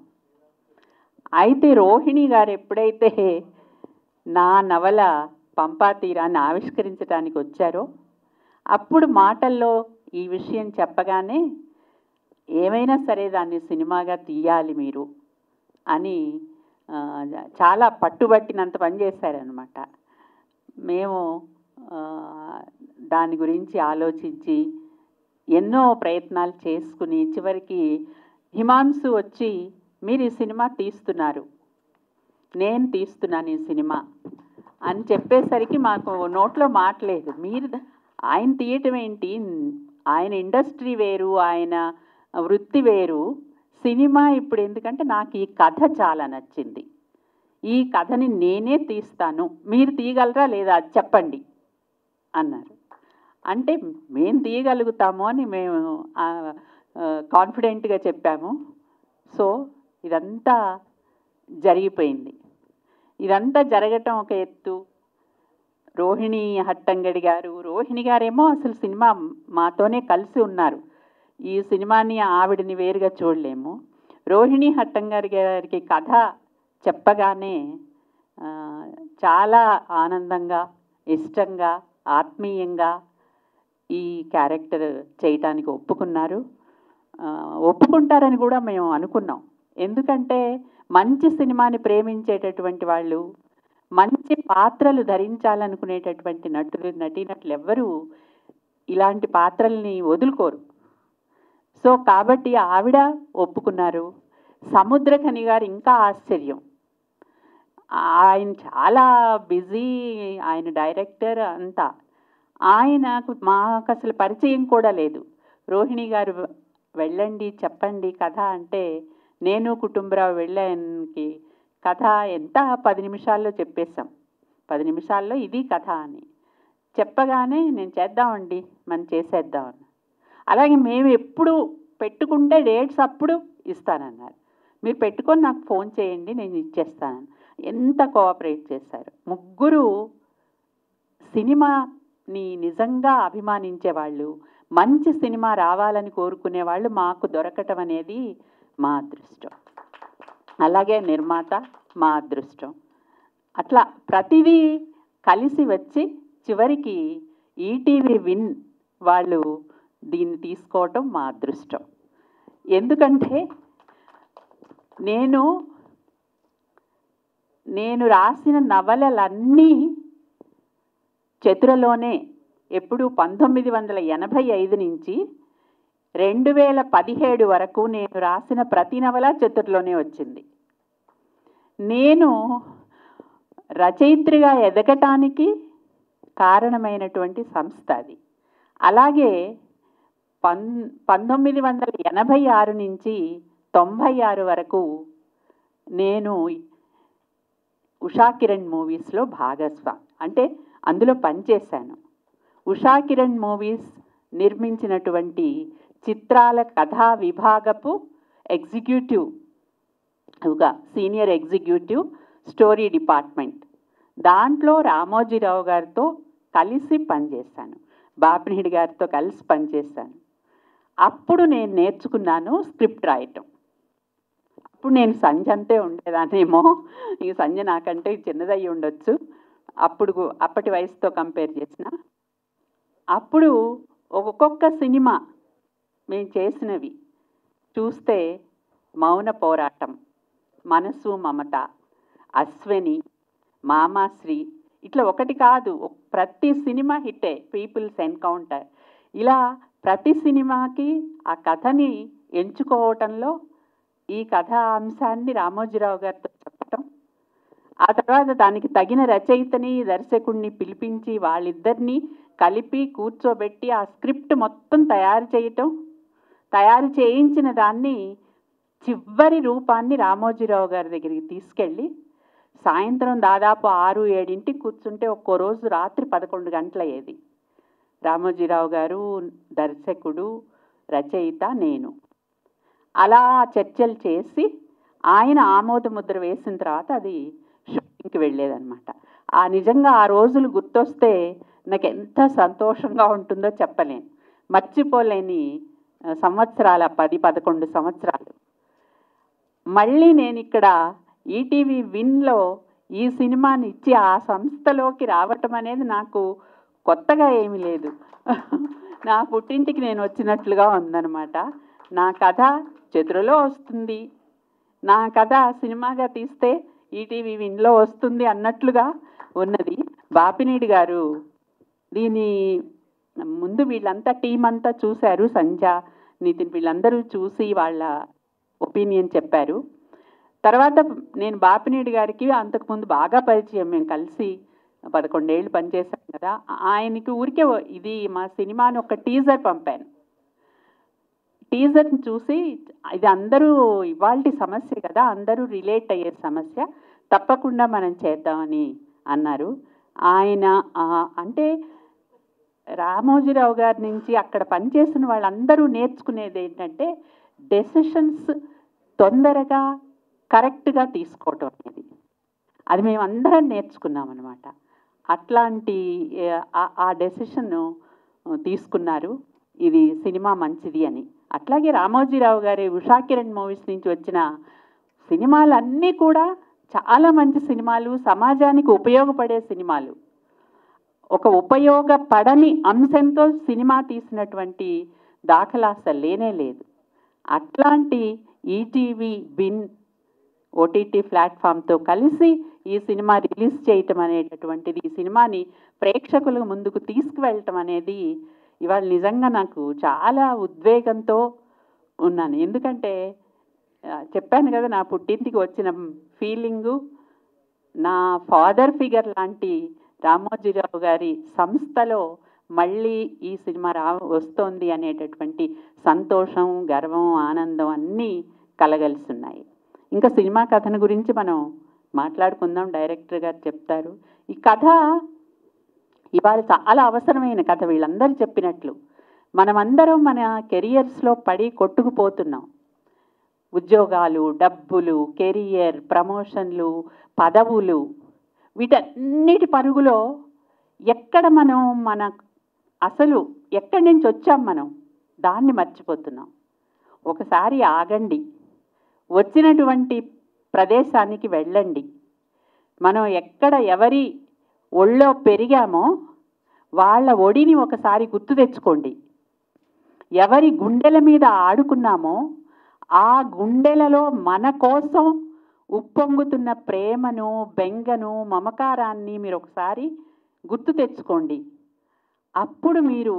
అయితే రోహిణి గారు ఎప్పుడైతే నా నవల పంపా తీరాన్ని ఆవిష్కరించడానికి వచ్చారో అప్పుడు మాటల్లో ఈ విషయం చెప్పగానే ఏమైనా సరే దాన్ని సినిమాగా తీయాలి మీరు అని చాలా పట్టుబట్టినంత పని చేశారనమాట. మేము దాని గురించి ఆలోచించి ఎన్నో ప్రయత్నాలు చేసుకుని చివరికి హిమాంశు వచ్చి మీరు ఈ సినిమా తీస్తున్నారు, నేను తీస్తున్నాను ఈ సినిమా అని చెప్పేసరికి మాకు నోట్లో మాటలేదు. మీరు ఆయన తీయటం ఏంటి, ఆయన ఇండస్ట్రీ వేరు, ఆయన వృత్తి వేరు, సినిమా ఇప్పుడు ఎందుకంటే నాకు ఈ కథ చాలా నచ్చింది, ఈ కథని నేనే తీస్తాను, మీరు తీయగలరా లేదా చెప్పండి అన్నారు. అంటే మేము తీయగలుగుతాము అని మేము కాన్ఫిడెంట్గా చెప్పాము. సో ఇదంతా జరిగిపోయింది. ఇదంతా జరగటం ఒక ఎత్తు. రోహిణి హట్టంగడి గారు, రోహిణి గారేమో అసలు సినిమా మాతోనే కలిసి ఉన్నారు, ఈ సినిమాని ఆవిడని వేరుగా చూడలేము. రోహిణి హట్టంగడి గారికి కథ చెప్పగానే చాలా ఆనందంగా, ఇష్టంగా, ఆత్మీయంగా ఈ క్యారెక్టర్ చేయటానికి ఒప్పుకున్నారు. ఒప్పుకుంటారని కూడా మేము అనుకున్నాం. ఎందుకంటే మంచి సినిమాని ప్రేమించేటటువంటి వాళ్ళు, మంచి పాత్రలు ధరించాలనుకునేటటువంటి నటీనటులు ఎవ్వరూ ఇలాంటి పాత్రల్ని వదులుకోరు. సో కాబట్టి ఆవిడ ఒప్పుకున్నారు. సముద్రఖని గారు ఇంకా ఆశ్చర్యం. ఆయన చాలా బిజీ, ఆయన డైరెక్టర్ అంతా. ఆయనకు మాకు అసలు పరిచయం కూడా లేదు. రోహిణి గారు వెళ్ళండి చెప్పండి కథ అంటే నేను కుటుంబరావు వెళ్ళానికి కథ ఎంత 10 నిమిషాల్లో చెప్పేశాం. 10 నిమిషాల్లో ఇది కథ అని చెప్పగానే నేను చేద్దామండి మనం చేసేద్దామని. అలాగే మేము ఎప్పుడు పెట్టుకుంటే డేట్స్ అప్పుడు ఇస్తానన్నారు. మీరు పెట్టుకొని నాకు ఫోన్ చేయండి నేను ఇచ్చేస్తానని. ఎంత కోఆపరేట్ చేశారు. ముగ్గురు సినిమాని నిజంగా అభిమానించేవాళ్ళు, మంచి సినిమా రావాలని కోరుకునేవాళ్ళు మాకు దొరకటం అనేది మా అదృష్టం. అలాగే నిర్మాత మా అదృష్టం. అట్లా ప్రతిదీ కలిసి వచ్చి చివరికి ఈటీవీ విన్ వాళ్ళు దీన్ని తీసుకోవటం మా అదృష్టం. ఎందుకంటే నేను రాసిన నవలలన్నీ చతురలోనే ఎప్పుడు 1985 నుంచి 2017 వరకు నేను రాసిన ప్రతి నవల చతుర్లోనే వచ్చింది. నేను రచయిత్రిగా ఎదగటానికి కారణమైనటువంటి సంస్థ అది. అలాగే 1986 నుంచి 96 వరకు నేను ఉషా కిరణ్ మూవీస్లో భాగస్వామి, అంటే అందులో పనిచేశాను. ఉషా కిరణ్ మూవీస్ నిర్మించినటువంటి చిత్రాల కథా విభాగపు ఎగ్జిక్యూటివ్గా, సీనియర్ ఎగ్జిక్యూటివ్ స్టోరీ డిపార్ట్మెంట్, దాంట్లో రామోజీరావు గారితో కలిసి పనిచేశాను, బాపినీడి గారితో కలిసి పనిచేశాను. అప్పుడు నేను నేర్చుకున్నాను స్క్రిప్ట్ రాయటం. అప్పుడు నేను సంజ అంతే ఉండేదాన్నేమో, ఈ సంజ నాకంటే చిన్నదయ్యి ఉండొచ్చు అప్పటి వయసుతో కంపేర్ చేసిన. అప్పుడు ఒక్కొక్క సినిమా మేము చేసినవి చూస్తే మౌన పోరాటం, మనసు మమత, అశ్విని, మామాశ్రీ, ఇట్లా ఒకటి కాదు ప్రతి సినిమా హిట్టే, పీపుల్స్ ఎన్కౌంటర్, ఇలా ప్రతి సినిమాకి ఆ కథని ఎంచుకోవటంలో ఈ కథా అంశాన్ని రామోజీరావు గారితో చెప్పటం, ఆ తర్వాత దానికి తగిన రచయితని దర్శకుడిని పిలిపించి వాళ్ళిద్దరినీ కలిపి కూర్చోబెట్టి ఆ స్క్రిప్ట్ మొత్తం తయారు చేయటం, తయారు చేయించిన దాన్ని చివరి రూపాన్ని రామోజీరావు గారి దగ్గరికి తీసుకెళ్ళి సాయంత్రం దాదాపు 6-7 కూర్చుంటే ఒక్కో రోజు రాత్రి 11 గంటలయ్యేది. రామోజీరావు గారు, దర్శకుడు, రచయిత, నేను అలా చర్చలు చేసి ఆయన ఆమోద ముద్ర వేసిన తర్వాత అది షూటింగ్కి వెళ్ళేదన్నమాట. నిజంగా ఆ రోజులు గుర్తొస్తే నాకు ఎంత సంతోషంగా ఉంటుందో చెప్పలేను. మర్చిపోలేని సంవత్సరాల 10-11 సంవత్సరాలు. మళ్ళీ నేను ఇక్కడ ఈటీవీ విన్లో ఈ సినిమాని ఇచ్చి ఆ సంస్థలోకి రావటం అనేది నాకు కొత్తగా ఏమీ లేదు, నా పుట్టింటికి నేను వచ్చినట్లుగా ఉందన్నమాట. నా కథ చతురలో వస్తుంది, నా కథ సినిమాగా తీస్తే ఈటీవీ విన్లో వస్తుంది అన్నట్లుగా ఉన్నది. బాపినీడి గారు దీని ముందు వీళ్ళంతా టీం అంతా చూశారు, సంజ, నితిన్ వీళ్ళందరూ చూసి వాళ్ళ ఒపీనియన్ చెప్పారు. తర్వాత నేను బాపినీడి గారికి అంతకుముందు బాగా పరిచయం, మేము కలిసి 11 ఏళ్ళు పనిచేశాం కదా. ఆయనకి ఊరికే ఇది మా సినిమాని ఒక టీజర్ పంపాను. టీజర్ని చూసి ఇది అందరూ ఇవాల్టి సమస్య కదా, అందరూ రిలేట్ అయ్యే సమస్య, తప్పకుండా మనం చేద్దామని అన్నారు. ఆయన అంటే రామోజీరావు గారి నుంచి అక్కడ పనిచేసిన వాళ్ళందరూ నేర్చుకునేది ఏంటంటే డెసిషన్స్ తొందరగా కరెక్ట్గా తీసుకోవటం అనేది, అది మేము అందరం నేర్చుకున్నాం అనమాట. అట్లాంటి ఆ డెసిషన్ తీసుకున్నారు, ఇది సినిమా మంచిది అని. అట్లాగే రామోజీరావు గారి ఉషా కిరణ్ మూవీస్ నుంచి వచ్చిన సినిమాలన్నీ కూడా చాలా మంచి సినిమాలు, సమాజానికి ఉపయోగపడే సినిమాలు. ఒక ఉపయోగపడని అంశంతో సినిమా తీసినటువంటి దాఖలా అసలు లేనే లేదు. అట్లాంటి ఈటీవీ విన్ ఓటీటీ ప్లాట్ఫామ్తో కలిసి ఈ సినిమా రిలీజ్ చేయటం అనేటటువంటిది, ఈ సినిమాని ప్రేక్షకుల ముందుకు తీసుకువెళ్ళటం అనేది ఇవాళ నిజంగా నాకు చాలా ఉద్వేగంతో ఉన్నాను. ఎందుకంటే చెప్పాను కదా, నా పుట్టింటికి వచ్చిన ఫీలింగు, నా ఫాదర్ ఫిగర్ లాంటి రామోజీరావు గారి సంస్థలో మళ్ళీ ఈ సినిమా వస్తోంది అనేటటువంటి సంతోషం, గర్వం, ఆనందం అన్నీ కలగలిసి ఉన్నాయి. ఇంకా సినిమా కథను గురించి మనం మాట్లాడుకుందాం, డైరెక్టర్ గారు చెప్తారు. ఈ కథ ఇవాళ చాలా అవసరమైన కథ. వీళ్ళందరూ చెప్పినట్లు మనమందరం మన కెరియర్స్లో పడి కొట్టుకుపోతున్నాం. ఉద్యోగాలు, డబ్బులు, కెరియర్, ప్రమోషన్లు, పదవులు, వీటన్నిటి పరుగులో ఎక్కడ మనం అసలు ఎక్కడి నుంచి వచ్చాం మనం దాన్ని మర్చిపోతున్నాం. ఒకసారి ఆగండి, వచ్చినటువంటి ప్రదేశానికి వెళ్ళండి. మనం ఎక్కడ ఎవరి ఒళ్ళో పెరిగామో వాళ్ళ ఒడిని ఒకసారి గుర్తు తెచ్చుకోండి. ఎవరి గుండెల మీద ఆడుకున్నామో ఆ గుండెలలో మన కోసం ఉప్పొంగుతున్న ప్రేమను, బెంగను, మమకారాన్ని మీరు ఒకసారి గుర్తు తెచ్చుకోండి. అప్పుడు మీరు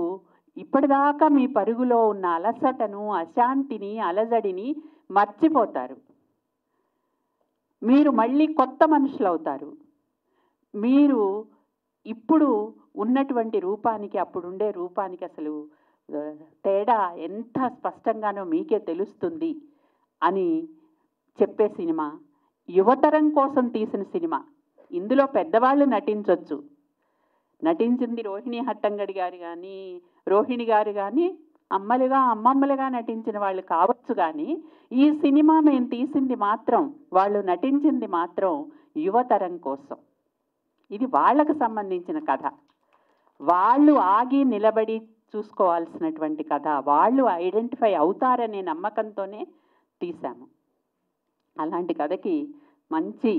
ఇప్పటిదాకా మీ పరుగులో ఉన్న అలసటను, అశాంతిని, అలజడిని మర్చిపోతారు. మీరు మళ్ళీ కొత్త మనుషులు అవుతారు. మీరు ఇప్పుడు ఉన్నటువంటి రూపానికి అప్పుడుండే రూపానికి అసలు తేడా ఎంత స్పష్టంగానో మీకే తెలుస్తుంది అని చెప్పే సినిమా. యువతరం కోసం తీసిన సినిమా. ఇందులో పెద్దవాళ్ళు నటించవచ్చు. నటించింది రోహిణి హట్టంగడి గారు కానీ, రోహిణి గారు కానీ అమ్మమ్మలుగా నటించిన వాళ్ళు కావచ్చు. కానీ ఈ సినిమా మేము తీసింది మాత్రం, వాళ్ళు నటించింది మాత్రం యువతరం కోసం. ఇది వాళ్ళకు సంబంధించిన కథ. వాళ్ళు ఆగి నిలబడి చూసుకోవాల్సినటువంటి కథ. వాళ్ళు ఐడెంటిఫై అవుతారనే నమ్మకంతోనే తీశాము. అలాంటి కథకి మంచి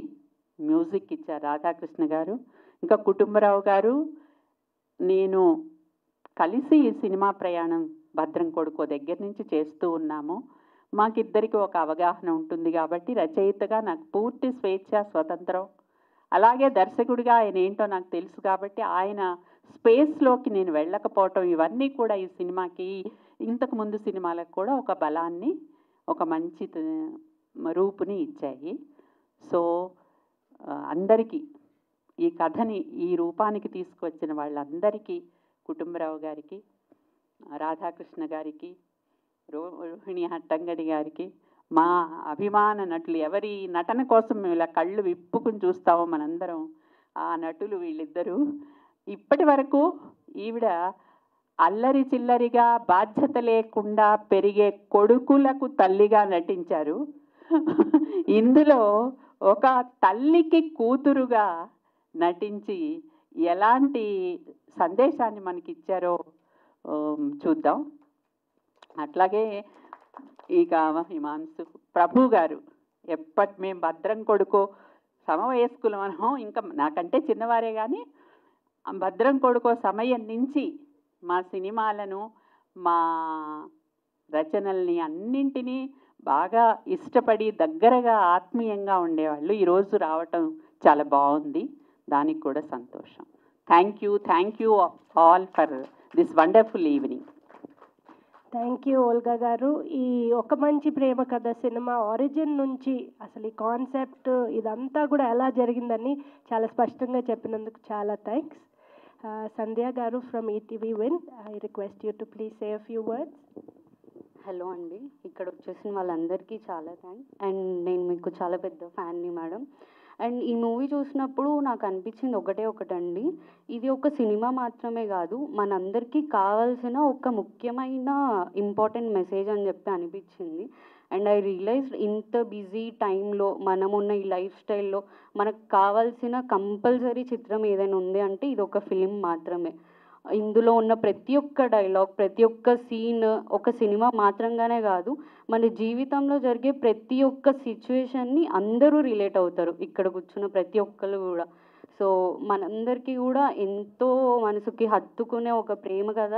మ్యూజిక్ ఇచ్చారు రాధాకృష్ణ గారు, ఇంకా కుటుంబరావు గారు. నేను కలిసి ఈ సినిమా ప్రయాణం భద్రం కొడుకో దగ్గర నుంచి చేస్తూ ఉన్నాము. మాకిద్దరికి ఒక అవగాహన ఉంటుంది కాబట్టి రచయితగా నాకు పూర్తి స్వేచ్ఛ, స్వతంత్రం. అలాగే దర్శకుడిగా ఆయన ఏంటో నాకు తెలుసు కాబట్టి ఆయన స్పేస్లోకి నేను వెళ్ళకపోవటం, ఇవన్నీ కూడా ఈ సినిమాకి, ఇంతకు ముందు సినిమాలకు కూడా ఒక బలాన్ని, ఒక మంచి రూపుని ఇచ్చాయి. సో అందరికీ ఈ కథని ఈ రూపానికి తీసుకువచ్చిన వాళ్ళందరికీ, కుటుంబరావు గారికి, రాధాకృష్ణ గారికి, రోహిణి హట్టంగడి గారికి, మా అభిమాన నటులు, ఎవరి నటన కోసం మేము ఇలా కళ్ళు విప్పుకుని చూస్తామో మనందరం, ఆ నటులు వీళ్ళిద్దరూ. ఇప్పటి వరకు ఈవిడ అల్లరి చిల్లరిగా బాధ్యత లేకుండా పెరిగే కొడుకులకు తల్లిగా నటించారు. ఇందులో ఒక తల్లికి కూతురుగా నటించి ఎలాంటి సందేశాన్ని మనకి ఇచ్చారో చూద్దాం. అట్లాగే ఇక హిమాంశు ప్రభు గారు, మేము భద్రం కొడుకో సమవయస్కులు మనం, ఇంకా నాకంటే చిన్నవారే కానీ భద్రం కొడుకో సమయం నుంచి మా సినిమాలను, మా రచనల్ని అన్నింటినీ బాగా ఇష్టపడి దగ్గరగా ఆత్మీయంగా ఉండేవాళ్ళు. ఈరోజు రావటం చాలా బాగుంది, దానికి కూడా సంతోషం. Thank you all for this wonderful evening. Thank you Olga garu. ఈ ఒక మంచి ప్రేమ కథ సినిమా ఆరిజిన్ నుంచి అసలు ఈ కాన్సెప్ట్ ఇదంతా కూడా ఎలా జరిగిందని చాలా స్పష్టంగా చెప్పినందుకు చాలా థ్యాంక్స్. సంధ్య గారు from ETV win, I request you to please say a few words. Hello అండి, ఇక్కడ వచ్చేసిన వాళ్ళందరికీ చాలా థ్యాంక్స్. అండ్ నేను మీకు చాలా పెద్ద ఫ్యాన్ని మేడం. అండ్ ఈ మూవీ చూసినప్పుడు నాకు అనిపించింది ఒకటండి, ఇది ఒక సినిమా మాత్రమే కాదు, మనందరికీ కావాల్సిన ఒక ముఖ్యమైన ఇంపార్టెంట్ మెసేజ్ అని చెప్పి అనిపించింది. అండ్ ఐ రియలైజ్డ్ ఇంత బిజీ టైంలో, మనమున్న ఈ లైఫ్ స్టైల్లో మనకు కావాల్సిన కంపల్సరీ చిత్రం ఏదైనా ఉంది అంటే ఇది ఒక ఫిలిం మాత్రమే. ఇందులో ఉన్న ప్రతి ఒక్క డైలాగ్, ప్రతి ఒక్క సీన్ ఒక సినిమా మాత్రంగానే కాదు, మన జీవితంలో జరిగే ప్రతి ఒక్క సిచ్యువేషన్ని అందరూ రిలేట్ అవుతారు, ఇక్కడ కూర్చున్న ప్రతి ఒక్కరు కూడా. సో మనందరికీ కూడా ఎంతో మనసుకి హత్తుకునే ఒక ప్రేమ కథ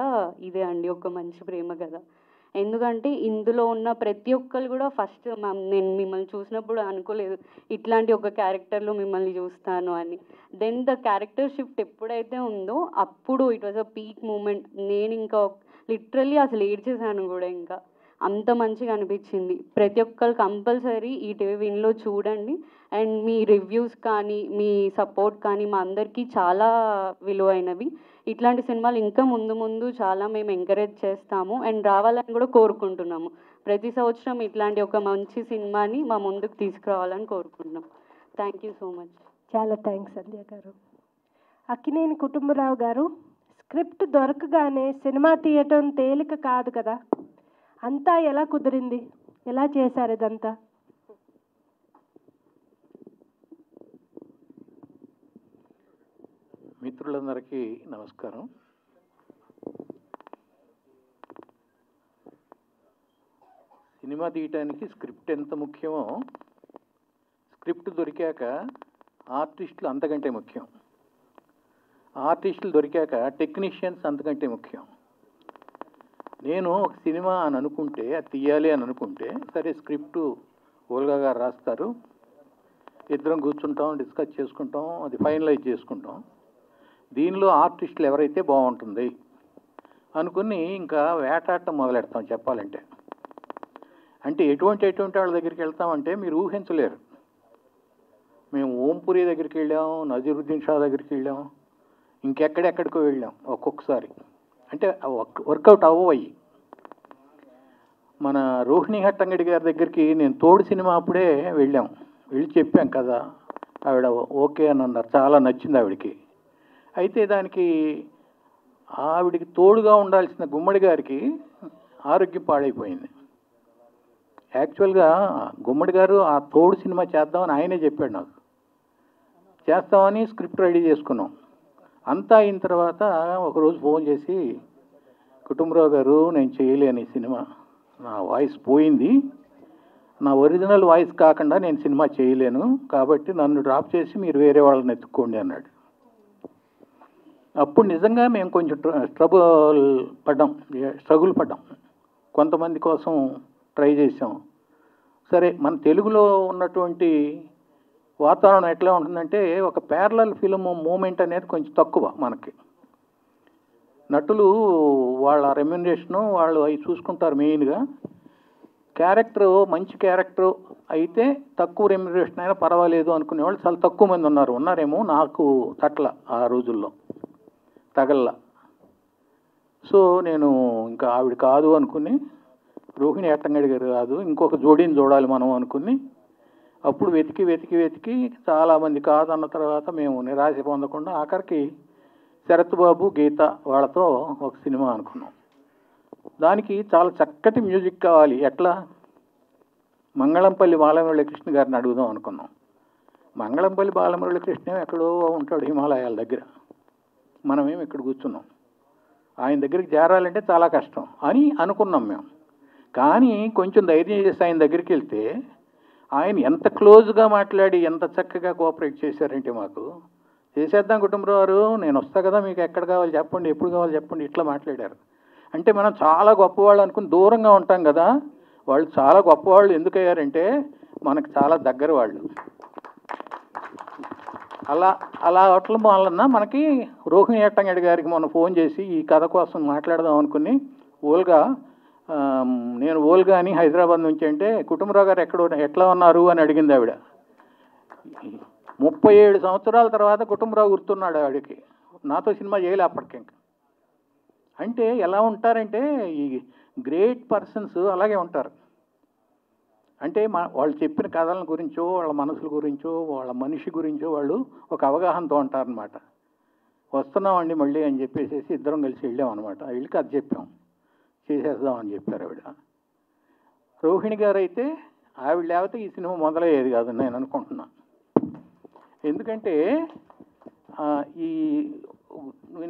ఇదే అండి, ఒక మంచి ప్రేమ కథ. ఎందుకంటే ఇందులో ఉన్న ప్రతి ఒక్కరు కూడా ఫస్ట్ నేను మిమ్మల్ని చూసినప్పుడు అనుకోలేదు ఇట్లాంటి ఒక క్యారెక్టర్లో మిమ్మల్ని చూస్తాను అని. దెన్ ద క్యారెక్టర్ షిఫ్ట్ ఎప్పుడైతే ఉందో అప్పుడు it was a peak moment. నేను ఇంకా లిటరల్లీ అసలు ఏడ్చేసాను కూడా, ఇంకా అంత మంచిగా అనిపించింది. ప్రతి ఒక్కరు కంపల్సరీ ఈ టీవీ విన్లో చూడండి. అండ్ మీ రివ్యూస్ కానీ మీ సపోర్ట్ కానీ మా అందరికీ చాలా విలువైనవి. ఇట్లాంటి సినిమాలు ఇంకా ముందు చాలా మేము ఎంకరేజ్ చేస్తాము అండ్ రావాలని కూడా కోరుకుంటున్నాము. ప్రతి సంవత్సరం ఇట్లాంటి ఒక మంచి సినిమాని మా ముందుకు తీసుకురావాలని కోరుకుంటున్నాం. Thank you so much. చాలా థ్యాంక్స్ సంధ్య గారు. అక్కినేని కుటుంబరావు గారు, స్క్రిప్ట్ దొరకగానే సినిమా తీయటం తేలిక కాదు కదా, అంతా ఎలా కుదిరింది, ఎలా చేశారు ఇదంతా? మిత్రులందరికీ నమస్కారం. సినిమా తీయటానికి స్క్రిప్ట్ ఎంత ముఖ్యమో, స్క్రిప్ట్ దొరికాక ఆర్టిస్టులు అంతకంటే ముఖ్యం. ఆర్టిస్టులు దొరికాక టెక్నీషియన్స్ అంతకంటే ముఖ్యం. నేను ఒక సినిమా అని అనుకుంటే, అది తీయాలి అని అనుకుంటే, సరే స్క్రిప్టు ఓల్గా గారు రాస్తారు, ఇద్దరం కూర్చుంటాం, డిస్కస్ చేసుకుంటాం, అది ఫైనలైజ్ చేసుకుంటాం. దీనిలో ఆర్టిస్టులు ఎవరైతే బాగుంటుంది అనుకుని ఇంకా వేటాడటం మొదలెడతాం. చెప్పాలంటే అంటే ఎటువంటి వాళ్ళ దగ్గరికి వెళ్తామంటే మీరు ఊహించలేరు. మేము ఓంపురి దగ్గరికి వెళ్ళాం, నజీరుద్దీన్ షా దగ్గరికి వెళ్ళాం, ఇంకెక్కడెక్కడికో వెళ్ళాం ఒక్కొక్కసారి. అంటే వర్కౌట్ అవ్వయి. మన రోహిణి హట్టంగడి గారి దగ్గరికి నేను తోడు సినిమా అప్పుడే వెళ్ళాం, వెళ్ళి చెప్పాం కదా, ఆవిడ ఓకే అని అన్నారు, చాలా నచ్చింది ఆవిడకి. అయితే దానికి ఆవిడికి తోడుగా ఉండాల్సిన గుమ్మడి గారికి ఆరోగ్యం పాడైపోయింది. యాక్చువల్గా గుమ్మడి గారు ఆ తోడు సినిమా చేద్దామని ఆయనే చెప్పాడు నాకు. చేస్తామని స్క్రిప్ట్ రెడీ చేసుకున్నాం. అంతా అయిన తర్వాత ఒకరోజు ఫోన్ చేసి, కుటుంబరావు గారు నేను చేయలేని సినిమా, నా వాయిస్ పోయింది, నా ఒరిజినల్ వాయిస్ కాకుండా నేను సినిమా చేయలేను, కాబట్టి నన్ను డ్రాప్ చేసి మీరు వేరే వాళ్ళని ఎత్తుక్కోండి అన్నాడు. అప్పుడు నిజంగా మేము కొంచెం స్ట్రగుల్ పడ్డాం. కొంతమంది కోసం ట్రై చేసాం. సరే, మన తెలుగులో ఉన్నటువంటి వాతావరణం ఎట్లా ఉంటుందంటే, ఒక ప్యారలల్ ఫిల్మ్ మూమెంట్ అనేది కొంచెం తక్కువ మనకి. నటులు వాళ్ళ రెమ్యునరేషను వాళ్ళు అవి చూసుకుంటారు మెయిన్గా. క్యారెక్టరు మంచి క్యారెక్టరు అయితే తక్కువ రెమ్యునరేషన్ అయినా పర్వాలేదు అనుకునే వాళ్ళు చాలా తక్కువ మంది ఉన్నారేమో, నాకు ఆ రోజుల్లో తగల్లా. సో నేను ఇంకా ఆవిడ కాదు అనుకుని, రోహిణి హట్టంగడి గారు కాదు, ఇంకొక జోడీని చూడాలి మనం అనుకుని, అప్పుడు వెతికి చాలామంది కాదన్న తర్వాత మేము నిరాశ పొందకుండా ఆఖరికి శరత్ బాబు, గీత వాళ్ళతో ఒక సినిమా అనుకున్నాం. దానికి చాలా చక్కటి మ్యూజిక్ కావాలి. ఎట్లా? మంగళంపల్లి బాలమురళీకృష్ణ గారిని అడుగుదాం అనుకున్నాం. మంగళంపల్లి బాలమురళీకృష్ణ ఎక్కడో ఉంటాడు హిమాలయాల దగ్గర, మనమేమి ఇక్కడ కూర్చున్నాం. ఆయన దగ్గరికి చేరాలంటే చాలా కష్టం అని అనుకున్నాం మేము. కానీ కొంచెం ధైర్యం చేసి ఆయన దగ్గరికి వెళ్తే ఆయన ఎంత క్లోజ్గా మాట్లాడి ఎంత చక్కగా కోఆపరేట్ చేశారంటే, మాకు చేసేద్దాం కుటుంబరావు గారు, నేను వస్తా కదా, మీకు ఎక్కడ కావాలి చెప్పండి, ఎప్పుడు కావాలి చెప్పండి, ఇట్లా మాట్లాడారు. అంటే మనం చాలా గొప్పవాళ్ళు అనుకుని దూరంగా ఉంటాం కదా, వాళ్ళు చాలా గొప్పవాళ్ళు ఎందుకయ్యారంటే మనకు చాలా దగ్గర వాళ్ళు. అలా అవట్ల వలన మనకి రోహిణి హట్టంగడి గారికి మొన్న ఫోన్ చేసి ఈ కథ కోసం మాట్లాడదాం అనుకుని, నేను ఓల్గాని హైదరాబాద్ నుంచి అంటే, కుటుంబరావు గారు ఎట్లా ఉన్నారు అని అడిగింది ఆవిడ. 37 సంవత్సరాల తర్వాత కుటుంబరావు గుర్తున్నాడు ఆవిడకి. నాతో సినిమా చేయలే అప్పటికి. అంటే ఎలా ఉంటారంటే ఈ గ్రేట్ పర్సన్స్ అలాగే ఉంటారు. అంటే వాళ్ళు చెప్పిన కథల గురించో, వాళ్ళ మనసుల గురించో, వాళ్ళ మనిషి గురించో వాళ్ళు ఒక అవగాహనతో ఉంటారనమాట. వస్తున్నామండి మళ్ళీ అని చెప్పేసి ఇద్దరం కలిసి వెళ్ళాం అనమాట. వెళ్ళి కథ చెప్పాం, చేసేద్దామని చెప్పారు ఆవిడ. రోహిణి గారు అయితే ఆవిడ లేకపోతే ఈ సినిమా మొదలయ్యేది కాదు నేను అనుకుంటున్నా. ఎందుకంటే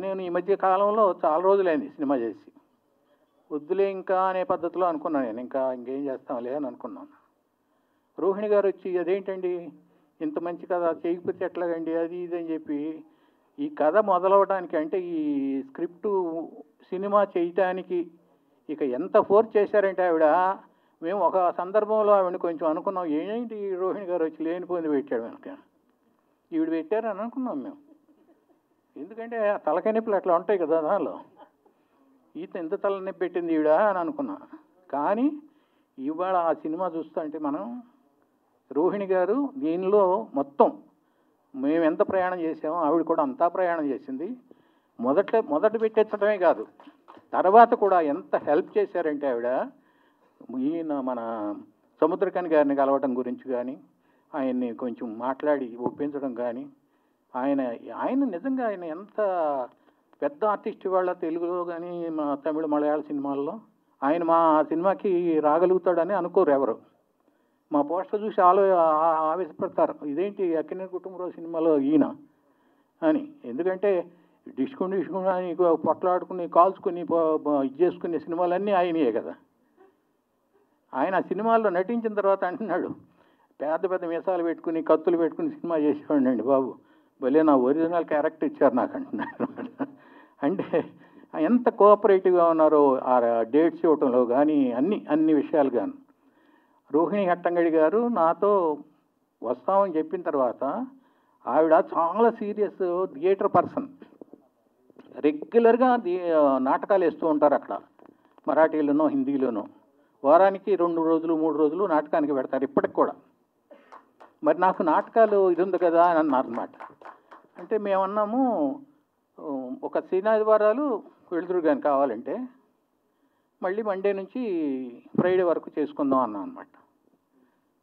నేను ఈ మధ్య కాలంలో చాలా రోజులైంది సినిమా చేసి, వద్దులే ఇంకా అనే పద్ధతిలో అనుకున్నాను నేను. ఇంకేం చేస్తాంలే అని అనుకున్నాను. రోహిణి గారు వచ్చి, అదేంటండి ఇంత మంచి కథ చేయకపోతే ఎట్లాగండి, అది ఇది అని చెప్పి ఈ కథ మొదలవడానికి, అంటే ఈ స్క్రిప్టు సినిమా చేయటానికి ఇక ఎంత ఫోర్స్ చేశారంటే ఆవిడ, మేము ఒక సందర్భంలో ఆవిడని కొంచెం అనుకున్నాం, ఏంటి రోహిణి గారు వచ్చి లేనిపోయింది పెట్టాడు వెనక, ఈవిడ పెట్టారని అనుకున్నాం మేము. ఎందుకంటే తలకాయ నొప్పులు అట్లా ఉంటాయి కదా దానిలో, ఎంత తలనొప్పి పెట్టింది ఈవిడ అని అనుకున్నా. కానీ ఇవాళ ఆ సినిమా చూస్తుంటే మనం, రోహిణి గారు దీనిలో మొత్తం మేము ఎంత ప్రయాణం చేసామో ఆవిడ కూడా అంతా ప్రయాణం చేసింది. మొదట పెట్టించడమే కాదు, తర్వాత కూడా ఎంత హెల్ప్ చేశారంటే ఆవిడ, ఈయన మన సముద్రకని గారిని కలవటం గురించి కానీ, ఆయన్ని కొంచెం మాట్లాడి ఒప్పించడం కానీ, ఆయన ఆయన నిజంగా ఆయన ఎంత పెద్ద ఆర్టిస్ట్ వాళ్ళ తెలుగులో కానీ మా తమిళ మలయాళ సినిమాల్లో ఆయన మా సినిమాకి రాగలుగుతాడని అనుకోరు ఎవరు. మా పోస్టర్ చూసి ఆవేశపడతారు, ఇదేంటి అక్కినేని కుటుంబరావు సినిమాలో ఈయన అని. ఎందుకంటే డిస్కుని అని పొట్లాడుకుని కాల్చుకుని ఇది చేసుకునే సినిమాలన్నీ ఆయనయే కదా. ఆయన ఆ సినిమాల్లో నటించిన తర్వాత అంటున్నాడు, పెద్ద పెద్ద మీసాలు పెట్టుకుని కత్తులు పెట్టుకుని సినిమా చేసేవాడినండి బాబు, భలే నా ఒరిజినల్ క్యారెక్టర్ ఇచ్చారు నాకు అంటున్నాడు. అంటే ఎంత కోఆపరేటివ్గా ఉన్నారో ఆ డేట్స్ ఇవ్వటంలో కానీ అన్ని విషయాలు కానీ. రోహిణి హట్టంగడి గారు నాతో వస్తామని చెప్పిన తర్వాత ఆవిడ చాలా సీరియస్ థియేటర్ పర్సన్. రెగ్యులర్గా నాటకాలు వేస్తూ ఉంటారు అక్కడ, మరాఠీలోనో హిందీలోనో. వారానికి 2 రోజులు 3 రోజులు నాటకానికి పెడతారు ఇప్పటికి కూడా. మరి నాకు నాటకాలు ఇది ఉంది కదా అని అన్నారన్నమాట. అంటే మేమన్నాము, ఒక శనివారాలు వెళ్తురు కానీ కావాలంటే మళ్ళీ మండే నుంచి ఫ్రైడే వరకు చేసుకుందాం అన్నాం అనమాట.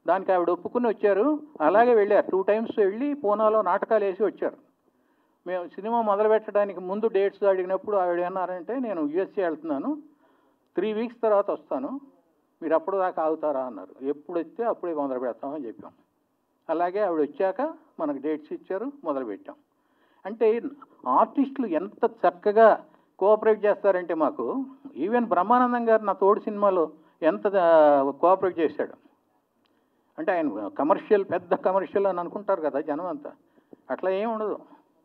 దానికి ఆవిడ ఒప్పుకుని వచ్చారు. అలాగే వెళ్ళారు, 2 times వెళ్ళి పూనాలో నాటకాలు వేసి వచ్చారు. మేము సినిమా మొదలు పెట్టడానికి ముందు డేట్స్ అడిగినప్పుడు ఆవిడ ఏమన్నారంటే, నేను యుఎస్ఏ వెళ్తున్నాను, 3 weeks తర్వాత వస్తాను, మీరు అప్పుడు దాకా ఆగుతారా అన్నారు. ఎప్పుడు వస్తే అప్పుడే మొదలు పెడతామని చెప్పాం. అలాగే ఆవిడ వచ్చాక మనకు డేట్స్ ఇచ్చారు, మొదలుపెట్టాం. అంటే ఆర్టిస్టులు ఎంత చక్కగా కోఆపరేట్ చేస్తారంటే మాకు, ఈవెన్ బ్రహ్మానందం గారు నా తోడు సినిమాలో ఎంత కోఆపరేట్ చేశాడు. అంటే ఆయన కమర్షియల్, పెద్ద కమర్షియల్ అని అనుకుంటారు కదా జనం అంతా, అట్లా ఏమి ఉండదు,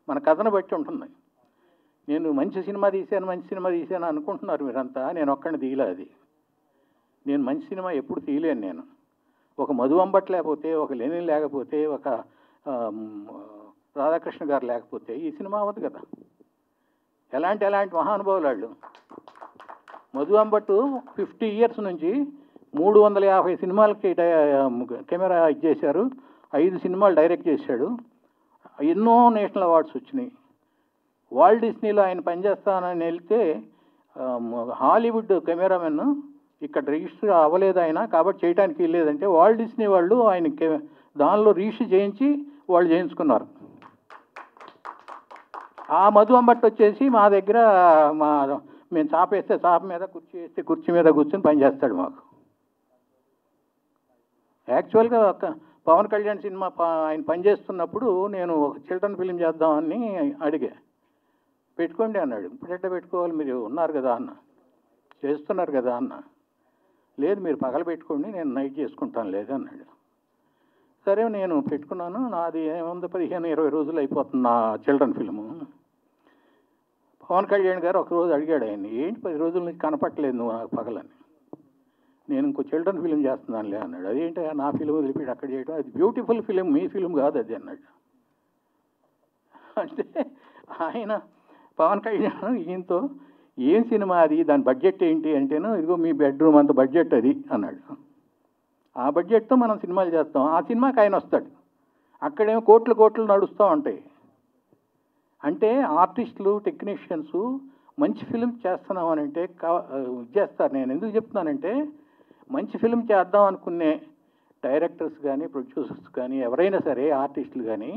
మన కథను బట్టి ఉంటుంది. నేను మంచి సినిమా తీశాను అనుకుంటున్నారు మీరంతా, నేను ఒక్కడిని తీయలే. అది నేను మంచి సినిమా ఎప్పుడు తీయలేను. నేను ఒక మధు అంబట్ లేకపోతే, ఒక లెనిన్ లేకపోతే, ఒక రాధాకృష్ణ గారు లేకపోతే ఈ సినిమా అవ్వదు కదా. ఎలాంటి మహానుభావులు వాళ్ళు. మధు అంబట్టు 50 years నుంచి 350 సినిమాలకి కెమెరా ఇచ్చేశారు, 5 సినిమాలు డైరెక్ట్ చేశాడు, ఎన్నో నేషనల్ అవార్డ్స్ వచ్చినాయి. వాల్ట్ డిస్నీలో ఆయన పనిచేస్తానని వెళ్తే హాలీవుడ్ కెమెరామెన్ ఇక్కడ రిజిస్టర్ అవ్వలేదు ఆయన, కాబట్టి చేయడానికి వెళ్ళలేదంటే వాల్ట్ డిస్నీ వాళ్ళు ఆయన దానిలో రిజిస్టర్ చేయించి వాళ్ళు చేయించుకున్నారు. ఆ మధు అంబట్ వచ్చేసి మా దగ్గర మేము చాపేస్తే చాప మీద, కుర్చీ వేస్తే కుర్చీ మీద కూర్చొని పనిచేస్తాడు మాకు. యాక్చువల్గా పవన్ కళ్యాణ్ సినిమా ఆయన పనిచేస్తున్నప్పుడు నేను ఒక చిల్డ్రన్ ఫిలిం చేద్దామని అడిగా. పెట్టుకోండి అన్నాడు. ఇప్పుడు ఎట్లా పెట్టుకోవాలి, మీరు ఉన్నారు కదా అన్న, చేస్తున్నారు కదా అన్న. లేదు మీరు పగల పెట్టుకోండి, నేను నైట్ చేసుకుంటాను లేదు అన్నాడు. సరే నేను పెట్టుకున్నాను. నాది ఏముంది 15-20 రోజులు అయిపోతుంది నా చిల్డ్రన్ ఫిల్ము. పవన్ కళ్యాణ్ గారు ఒకరోజు అడిగాడు ఆయన, ఏంటి 10 రోజుల నుంచి కనపట్టలేదు నువ్వు నాకు పగలని. నేను ఇంకో చిల్డ్రన్ ఫిలిం చేస్తున్నానులే అన్నాడు. అదేంటి నా ఫిలిం వదిలిపెట్టి అక్కడ చేయడం, అది బ్యూటిఫుల్ ఫిలిం, మీ ఫిలిం కాదు అది అన్నాడు. అంటే ఆయన పవన్ కళ్యాణ్ ఈయనతో ఏం సినిమా అది, దాని బడ్జెట్ ఏంటి అంటేను, ఇదిగో మీ బెడ్రూమ్ అంత బడ్జెట్ అది అన్నాడు. ఆ బడ్జెట్తో మనం సినిమాలు చేస్తాం. ఆ సినిమాకి ఆయన వస్తాడు, అక్కడేమో కోట్లు నడుస్తూ ఉంటాయి. అంటే ఆర్టిస్టులు, టెక్నీషియన్స్ మంచి ఫిలిం చేస్తున్నాం అని అంటే చేస్తారు. నేను ఎందుకు చెప్తున్నానంటే, మంచి ఫిలిం చేద్దాం అనుకునే డైరెక్టర్స్ కానీ, ప్రొడ్యూసర్స్ కానీ, ఎవరైనా సరే ఆర్టిస్టులు కానీ,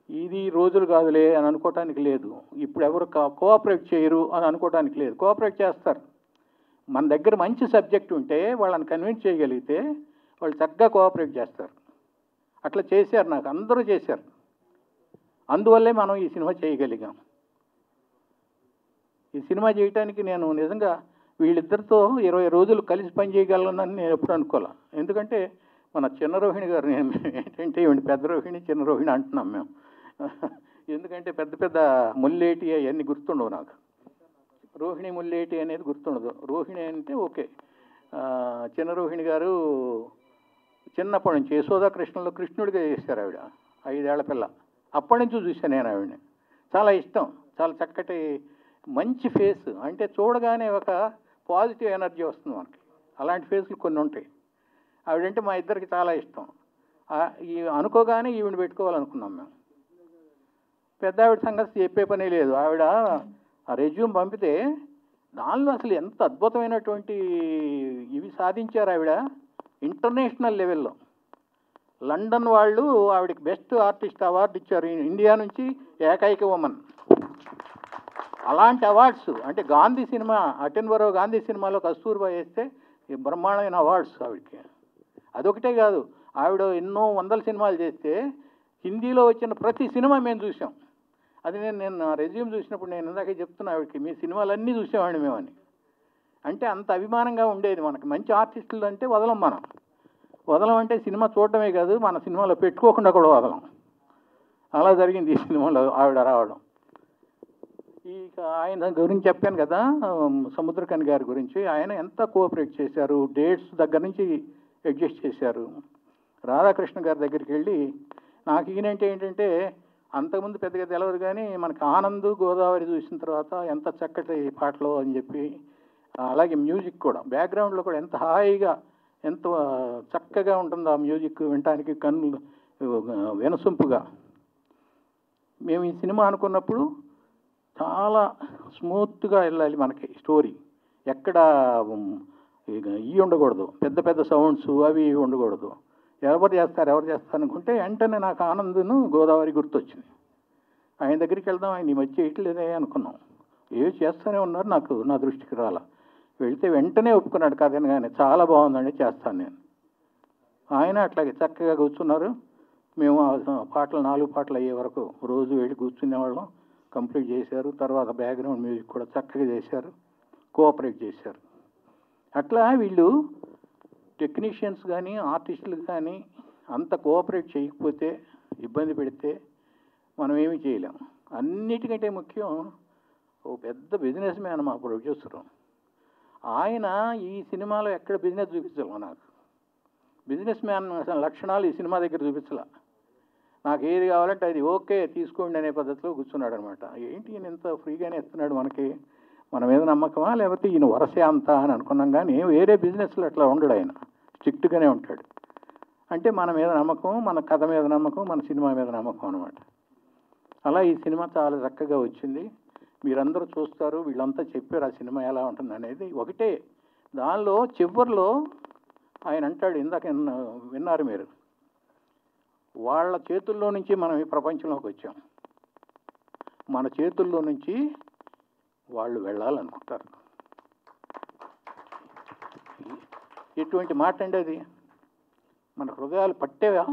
ఇది రోజులు కాదులే అని అనుకోవటానికి లేదు. ఇప్పుడు ఎవరు కోఆపరేట్ చేయరు అని అనుకోవటానికి లేదు, కోఆపరేట్ చేస్తారు. మన దగ్గర మంచి సబ్జెక్ట్ ఉంటే వాళ్ళని కన్విన్స్ చేయగలిగితే వాళ్ళు చక్కగా కోఆపరేట్ చేస్తారు. అట్లా చేశారు, నాకు అందరూ చేశారు. అందువల్లే మనం ఈ సినిమా చేయగలిగాం. ఈ సినిమా చేయటానికి నేను నిజంగా వీళ్ళిద్దరితో 20 రోజులు కలిసి పని చేయగలనని నేను ఎప్పుడు అనుకోలే. ఎందుకంటే మన చిన్న రోహిణి గారు, ఏంటంటే ఇవ్వండి పెద్ద రోహిణి చిన్న రోహిణి అంటున్నాం మేము. ఎందుకంటే పెద్ద ముల్లేటి అవన్నీ గుర్తుండవు నాకు. రోహిణి ముల్లేటి అనేది గుర్తుండదు. రోహిణి అంటే ఓకే. చిన్న రోహిణి గారు చిన్నప్పటి నుంచి యశోదా కృష్ణలో కృష్ణుడిగా చేశారు ఆవిడ, 5 ఏళ్ల పిల్ల. అప్పటి నుంచి చూశాను నేను ఆవిడని, చాలా ఇష్టం. చాలా చక్కటి మంచి ఫేస్, అంటే చూడగానే ఒక పాజిటివ్ ఎనర్జీ వస్తుంది మనకి. అలాంటి ఫేస్లు కొన్ని ఉంటాయి. ఆవిడంటే మా ఇద్దరికి చాలా ఇష్టం. ఈ అనుకోగానే ఈవిడ పెట్టుకోవాలనుకున్నాం మేము. పెద్ద ఆవిడ సంగతి చెప్పే పని లేదు. ఆవిడ ఆ రెజ్యూమ్ పంపితే దానిలో అసలు ఎంత అద్భుతమైనటువంటి ఇవి సాధించారు ఆవిడ, ఇంటర్నేషనల్ లెవెల్లో. లండన్ వాళ్ళు ఆవిడకి బెస్ట్ ఆర్టిస్ట్ అవార్డు ఇచ్చారు, ఇండియా నుంచి ఏకైక ఉమెన్. అలాంటి అవార్డ్స్ అంటే గాంధీ సినిమా, అటెన్బరో గాంధీ సినిమాలో కస్తూర్బా వేస్తే ఈ బ్రహ్మాండమైన అవార్డ్స్ ఆవిడకి. అదొకటే కాదు, ఆవిడ ఎన్నో వందల సినిమాలు చేస్తే హిందీలో వచ్చిన ప్రతి సినిమా మేము చూసాం. అది నేను రెజ్యూమ్ చూసినప్పుడు నేను ఇందాక చెప్తున్నా ఆవిడకి, మీ సినిమాలన్నీ చూసామండి మేమని. అంటే అంత అభిమానంగా ఉండేది మనకి. మంచి ఆర్టిస్టులు అంటే వదలం అంటే సినిమా చూడటమే కాదు, మన సినిమాలో పెట్టుకోకుండా కూడా వదలం. అలా జరిగింది ఈ సినిమాలో ఆవిడ రావడం. ఇక ఆయన గురించి చెప్పాను కదా, సముద్రకని గారి గురించి. ఆయన ఎంత కోఆపరేట్ చేశారు, డేట్స్ దగ్గర నుంచి అడ్జస్ట్ చేశారు. రాధాకృష్ణ గారి దగ్గరికి వెళ్ళి, నాకు ఈయనంటే ఏంటంటే అంతకుముందు పెద్దగా తెలియదు కానీ మనకి ఆనంద్ గోదావరి చూసిన తర్వాత ఎంత చక్కటి పాటలు అని చెప్పి, అలాగే మ్యూజిక్ కూడా బ్యాక్గ్రౌండ్లో కూడా ఎంత హాయిగా ఎంత చక్కగా ఉంటుందో ఆ మ్యూజిక్ వినటానికి, కన్ను వినసొంపుగా. మేము ఈ సినిమా అనుకున్నప్పుడు చాలా స్మూత్గా వెళ్ళాలి మనకి స్టోరీ, ఎక్కడ ఉండకూడదు, పెద్ద పెద్ద సౌండ్స్ అవి ఉండకూడదు. ఎవరు చేస్తారు అనుకుంటే వెంటనే నాకు ఆనందను గోదావరి గుర్తొచ్చింది. ఆయన దగ్గరికి వెళ్దాం, ఆయన ఈ మధ్య చేయట్లేదే అనుకున్నాం. ఏవి చేస్తూనే ఉన్నారు, నా దృష్టికి రాలా. వెళ్తే వెంటనే ఒప్పుకున్నాడు కథను, కానీ చాలా బాగుందండి చేస్తాను నేను. ఆయన అట్లాగే చక్కగా కూర్చున్నారు. మేము పాటలు 4 పాటలు అయ్యే వరకు రోజు వెళ్ళి కూర్చునేవాళ్ళం. కంప్లీట్ చేశారు. తర్వాత బ్యాక్గ్రౌండ్ మ్యూజిక్ కూడా చక్కగా చేశారు, కోఆపరేట్ చేశారు. అట్లా వీళ్ళు టెక్నీషియన్స్ కానీ ఆర్టిస్టులు కానీ అంత కోఆపరేట్ చేయకపోతే, ఇబ్బంది పెడితే మనం ఏమీ చేయలేం. అన్నిటికంటే ముఖ్యం ఓ పెద్ద బిజినెస్ మ్యాన్ మా ప్రొడ్యూసరు. ఆయన ఈ సినిమాలో ఎక్కడ బిజినెస్ చూపించాలి, నాకు బిజినెస్ మ్యాన్ లక్షణాలు ఈ సినిమా దగ్గర చూపించాల. నాకు ఏది కావాలంటే అది ఓకే తీసుకోండి అనే పద్ధతిలో కూర్చున్నాడు అనమాట. ఏంటి ఈయన ఎంత ఫ్రీగానే ఇస్తున్నాడు మనకి, మన మీద నమ్మకమా లేకపోతే ఈయన వరసే అంతా అని అనుకున్నాం. కానీ వేరే బిజినెస్లో అట్లా ఉండడు, ఆయన స్ట్రిక్ట్గానే ఉంటాడు. అంటే మన మీద నమ్మకం, మన కథ మీద నమ్మకం, మన సినిమా మీద నమ్మకం అనమాట. అలా ఈ సినిమా చాలా చక్కగా వచ్చింది. మీరందరూ చూస్తారు, వీళ్ళంతా చెప్పారు ఆ సినిమా ఎలా ఉంటుంది అనేది. ఒకటే దానిలో చివరిలో ఆయన అంటాడు, ఇందాక విన్నారు మీరు, వాళ్ళ చేతుల్లో నుంచి మనం ఈ ప్రపంచంలోకి వచ్చాం, మన చేతుల్లో నుంచి వాళ్ళు వెళ్ళాలనుకుంటారు. ఎటువంటి మాట అండి అది, మన హృదయాలు పట్టేవా?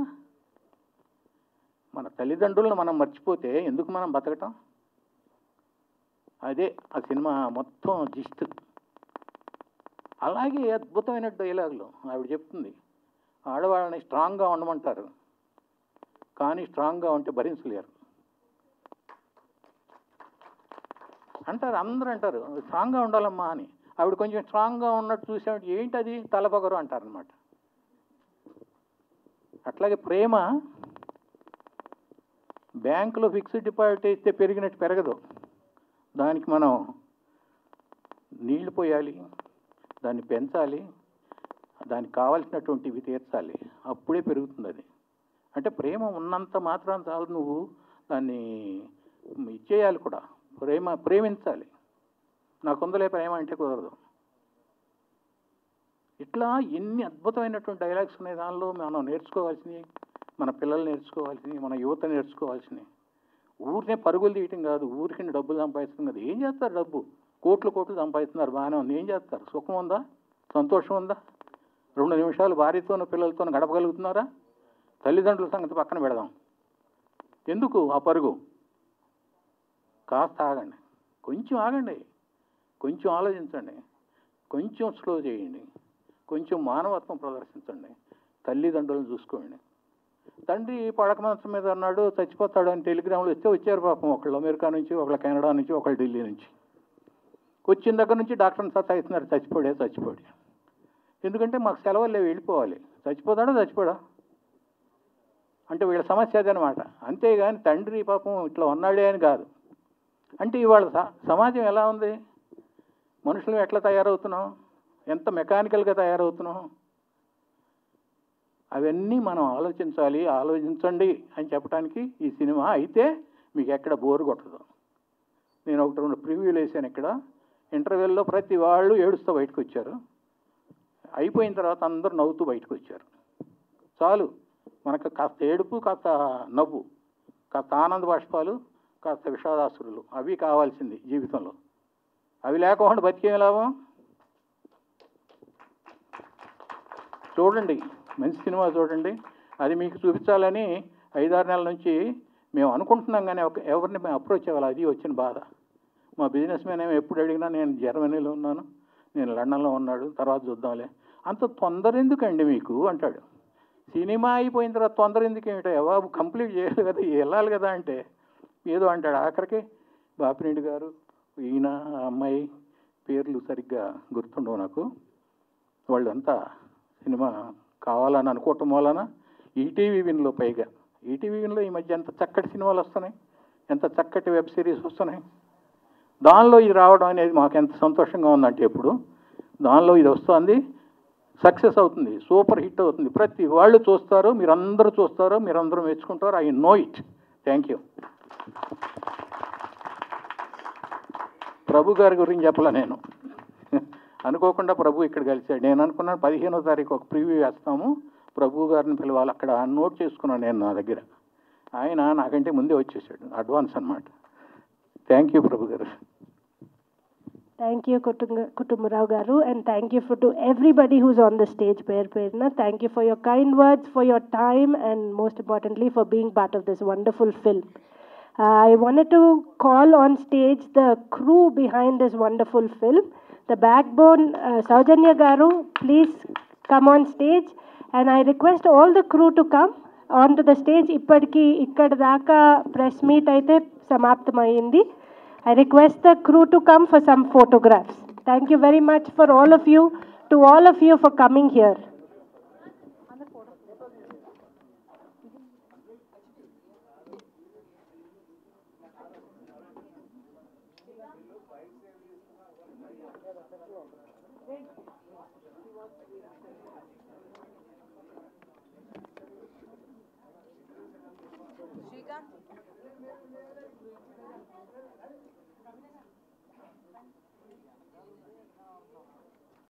మన తల్లిదండ్రులను మనం మర్చిపోతే ఎందుకు మనం బతకటం? అదే ఆ సినిమా మొత్తం జిస్ట్. అలాగే అద్భుతమైన డైలాగులు ఆవిడ చెప్తుంది. ఆడవాళ్ళని స్ట్రాంగ్గా ఉండమంటారు, కానీ స్ట్రాంగ్గా ఉంటే భరించలేరు అంటారు. అందరూ అంటారు స్ట్రాంగ్గా ఉండాలమ్మా అని. ఆవిడ కొంచెం స్ట్రాంగ్గా ఉన్నట్టు చూసామంటే ఏంటది తలపొగరు అంటారనమాట. అట్లాగే ప్రేమ బ్యాంకులో ఫిక్స్డ్ డిపాజిట్ వేస్తే పెరిగినట్టు పెరగదు. దానికి మనం నీళ్లు పోయాలి, దాన్ని పెంచాలి, దానికి కావాల్సినటువంటివి తీర్చాలి, అప్పుడే పెరుగుతుంది అది. అంటే ప్రేమ ఉన్నంత మాత్రం చాలు, నువ్వు దాన్ని ఇచ్చేయాలి కూడా. ప్రేమించాలి. నాకుందలే ప్రేమ అంటే కుదరదు. ఇట్లా ఎన్ని అద్భుతమైనటువంటి డైలాగ్స్ ఉన్నాయి దానిలో. మనం నేర్చుకోవాల్సినవి, మన పిల్లలు నేర్చుకోవాల్సినవి, మన యువత నేర్చుకోవాల్సినవి. ఊరినే పరుగులు తీయటం కాదు, ఊరికి డబ్బులు సంపాదించడం కాదు. ఏం చేస్తారు? డబ్బు కోట్లు సంపాదిస్తున్నారు, బాగానే ఉంది. ఏం చేస్తారు? సుఖం ఉందా? సంతోషం ఉందా? 2 నిమిషాలు భార్యతోనూ పిల్లలతోనూ గడపగలుగుతున్నారా? తల్లిదండ్రుల సంగతి పక్కన పెడదాం. ఎందుకు ఆ పరుగు? కాస్త ఆగండి, కొంచెం ఆగండి, కొంచెం ఆలోచించండి, కొంచెం స్లో చేయండి, కొంచెం మానవత్వం ప్రదర్శించండి, తల్లిదండ్రులను చూసుకోండి. తండ్రి పడక మంచం మీద అన్నాడు, చచ్చిపోతాడు అని టెలిగ్రామ్లు వస్తే వచ్చారు పాపం. ఒకళ్ళు అమెరికా నుంచి, ఒకళ్ళు కెనడా నుంచి, ఒకళ్ళు ఢిల్లీ నుంచి. వచ్చిన దగ్గర నుంచి డాక్టర్ని సతాయిస్తున్నారు, చచ్చిపోయాడు. ఎందుకంటే మాకు సెలవులు లేవు, వెళ్ళిపోవాలి. చచ్చిపోడా అంటే వీళ్ళ సమస్య అదనమాట. అంతేగాని తండ్రి పాపం ఇట్లా ఉన్నాడే అని కాదు. అంటే ఇవాళ సమాజం ఎలా ఉంది, మనుషులు ఎట్లా తయారవుతున్నాం, ఎంత మెకానికల్గా తయారవుతున్నాం, అవన్నీ మనం ఆలోచించాలి. ఆలోచించండి అని చెప్పడానికి ఈ సినిమా. అయితే మీకు ఎక్కడ బోరు కొట్టదు. నేను 1-2 ప్రివ్యూలు వేసాను ఇక్కడ. ఇంటర్వెల్లో ప్రతి వాళ్ళు ఏడుస్తూ బయటకు వచ్చారు, అయిపోయిన తర్వాత అందరూ నవ్వుతూ బయటకు వచ్చారు. చాలు, మనకు కాస్త ఏడుపు, కాస్త నవ్వు, కాస్త ఆనంద బాష్పాలు, కాస్త విషాదాసురులు, అవి కావాల్సింది జీవితంలో. అవి లేకుండా బతికేం లాభం? చూడండి, మంచి సినిమా చూడండి. అది మీకు చూపించాలని 5-6 నెలల నుంచి మేము అనుకుంటున్నాం, కానీ ఎవరిని మేము అప్రోచ్ అవ్వాలి, అది వచ్చిన బాధ. మా బిజినెస్ మ్యాన్ ఏమో ఎప్పుడు అడిగినా నేను జర్మనీలో ఉన్నాను, నేను లండన్లో ఉన్నాడు, తర్వాత చూద్దాంలే. అంత తొందర ఎందుకండి మీకు అంటాడు. సినిమా అయిపోయిన తర్వాత తొందర ఎందుకు ఏమిటో, బాబు కంప్లీట్ చేయాలి కదా, వెళ్ళాలి కదా అంటే ఏదో అంటాడు. ఆఖరికి బాపిరెడ్డి గారు, ఈయన, ఆ అమ్మాయి పేర్లు సరిగ్గా గుర్తుండవు నాకు, వాళ్ళంతా సినిమా కావాలని అనుకోవటం వలన ఈటీవీ విన్లో, పైగా ఈటీవీ విన్లో ఈ మధ్య ఎంత చక్కటి సినిమాలు వస్తున్నాయి, ఎంత చక్కటి వెబ్ సిరీస్ వస్తున్నాయి. దానిలో ఇది రావడం అనేది మాకు ఎంత సంతోషంగా ఉందంటే, ఇప్పుడు దానిలో ఇది వస్తుంది, సక్సెస్ అవుతుంది, సూపర్ హిట్ అవుతుంది, ప్రతి వాళ్ళు చూస్తారు, మీరందరూ చూస్తారు, మీరందరూ మెచ్చుకుంటారు. I know it. Thank you. Prabhu గారి గురించి చెప్పలే నేను, అనుకోకుండా ప్రభు ఇక్కడ కలిశాడు. నేను అనుకున్నాను 15వ తారీఖు ఒక ప్రివ్యూ వేస్తాము, ప్రభు గారిని పిలవాలి, అక్కడ నోట్ చేసుకున్నాను నేను నా దగ్గర. ఆయన నాకంటే ముందే వచ్చేసాడు, అడ్వాన్స్ అన్నమాట. థ్యాంక్ యూ ప్రభు గారు. Thank you, Kutumbarao Garu, and thank you to everybody who's on the stage, Perna. Thank you for your kind words, for your time, and most importantly for being part of this wonderful film. I wanted to call on stage the crew behind this wonderful film. The backbone, Saujanya Garu, please come on stage, and I request all the crew to come onto the stage. Ippadiki ikkada daaka press meet aithe samaptamayindi. I request the crew to come for some photographs. Thank you very much for all of you, to all of you for coming here.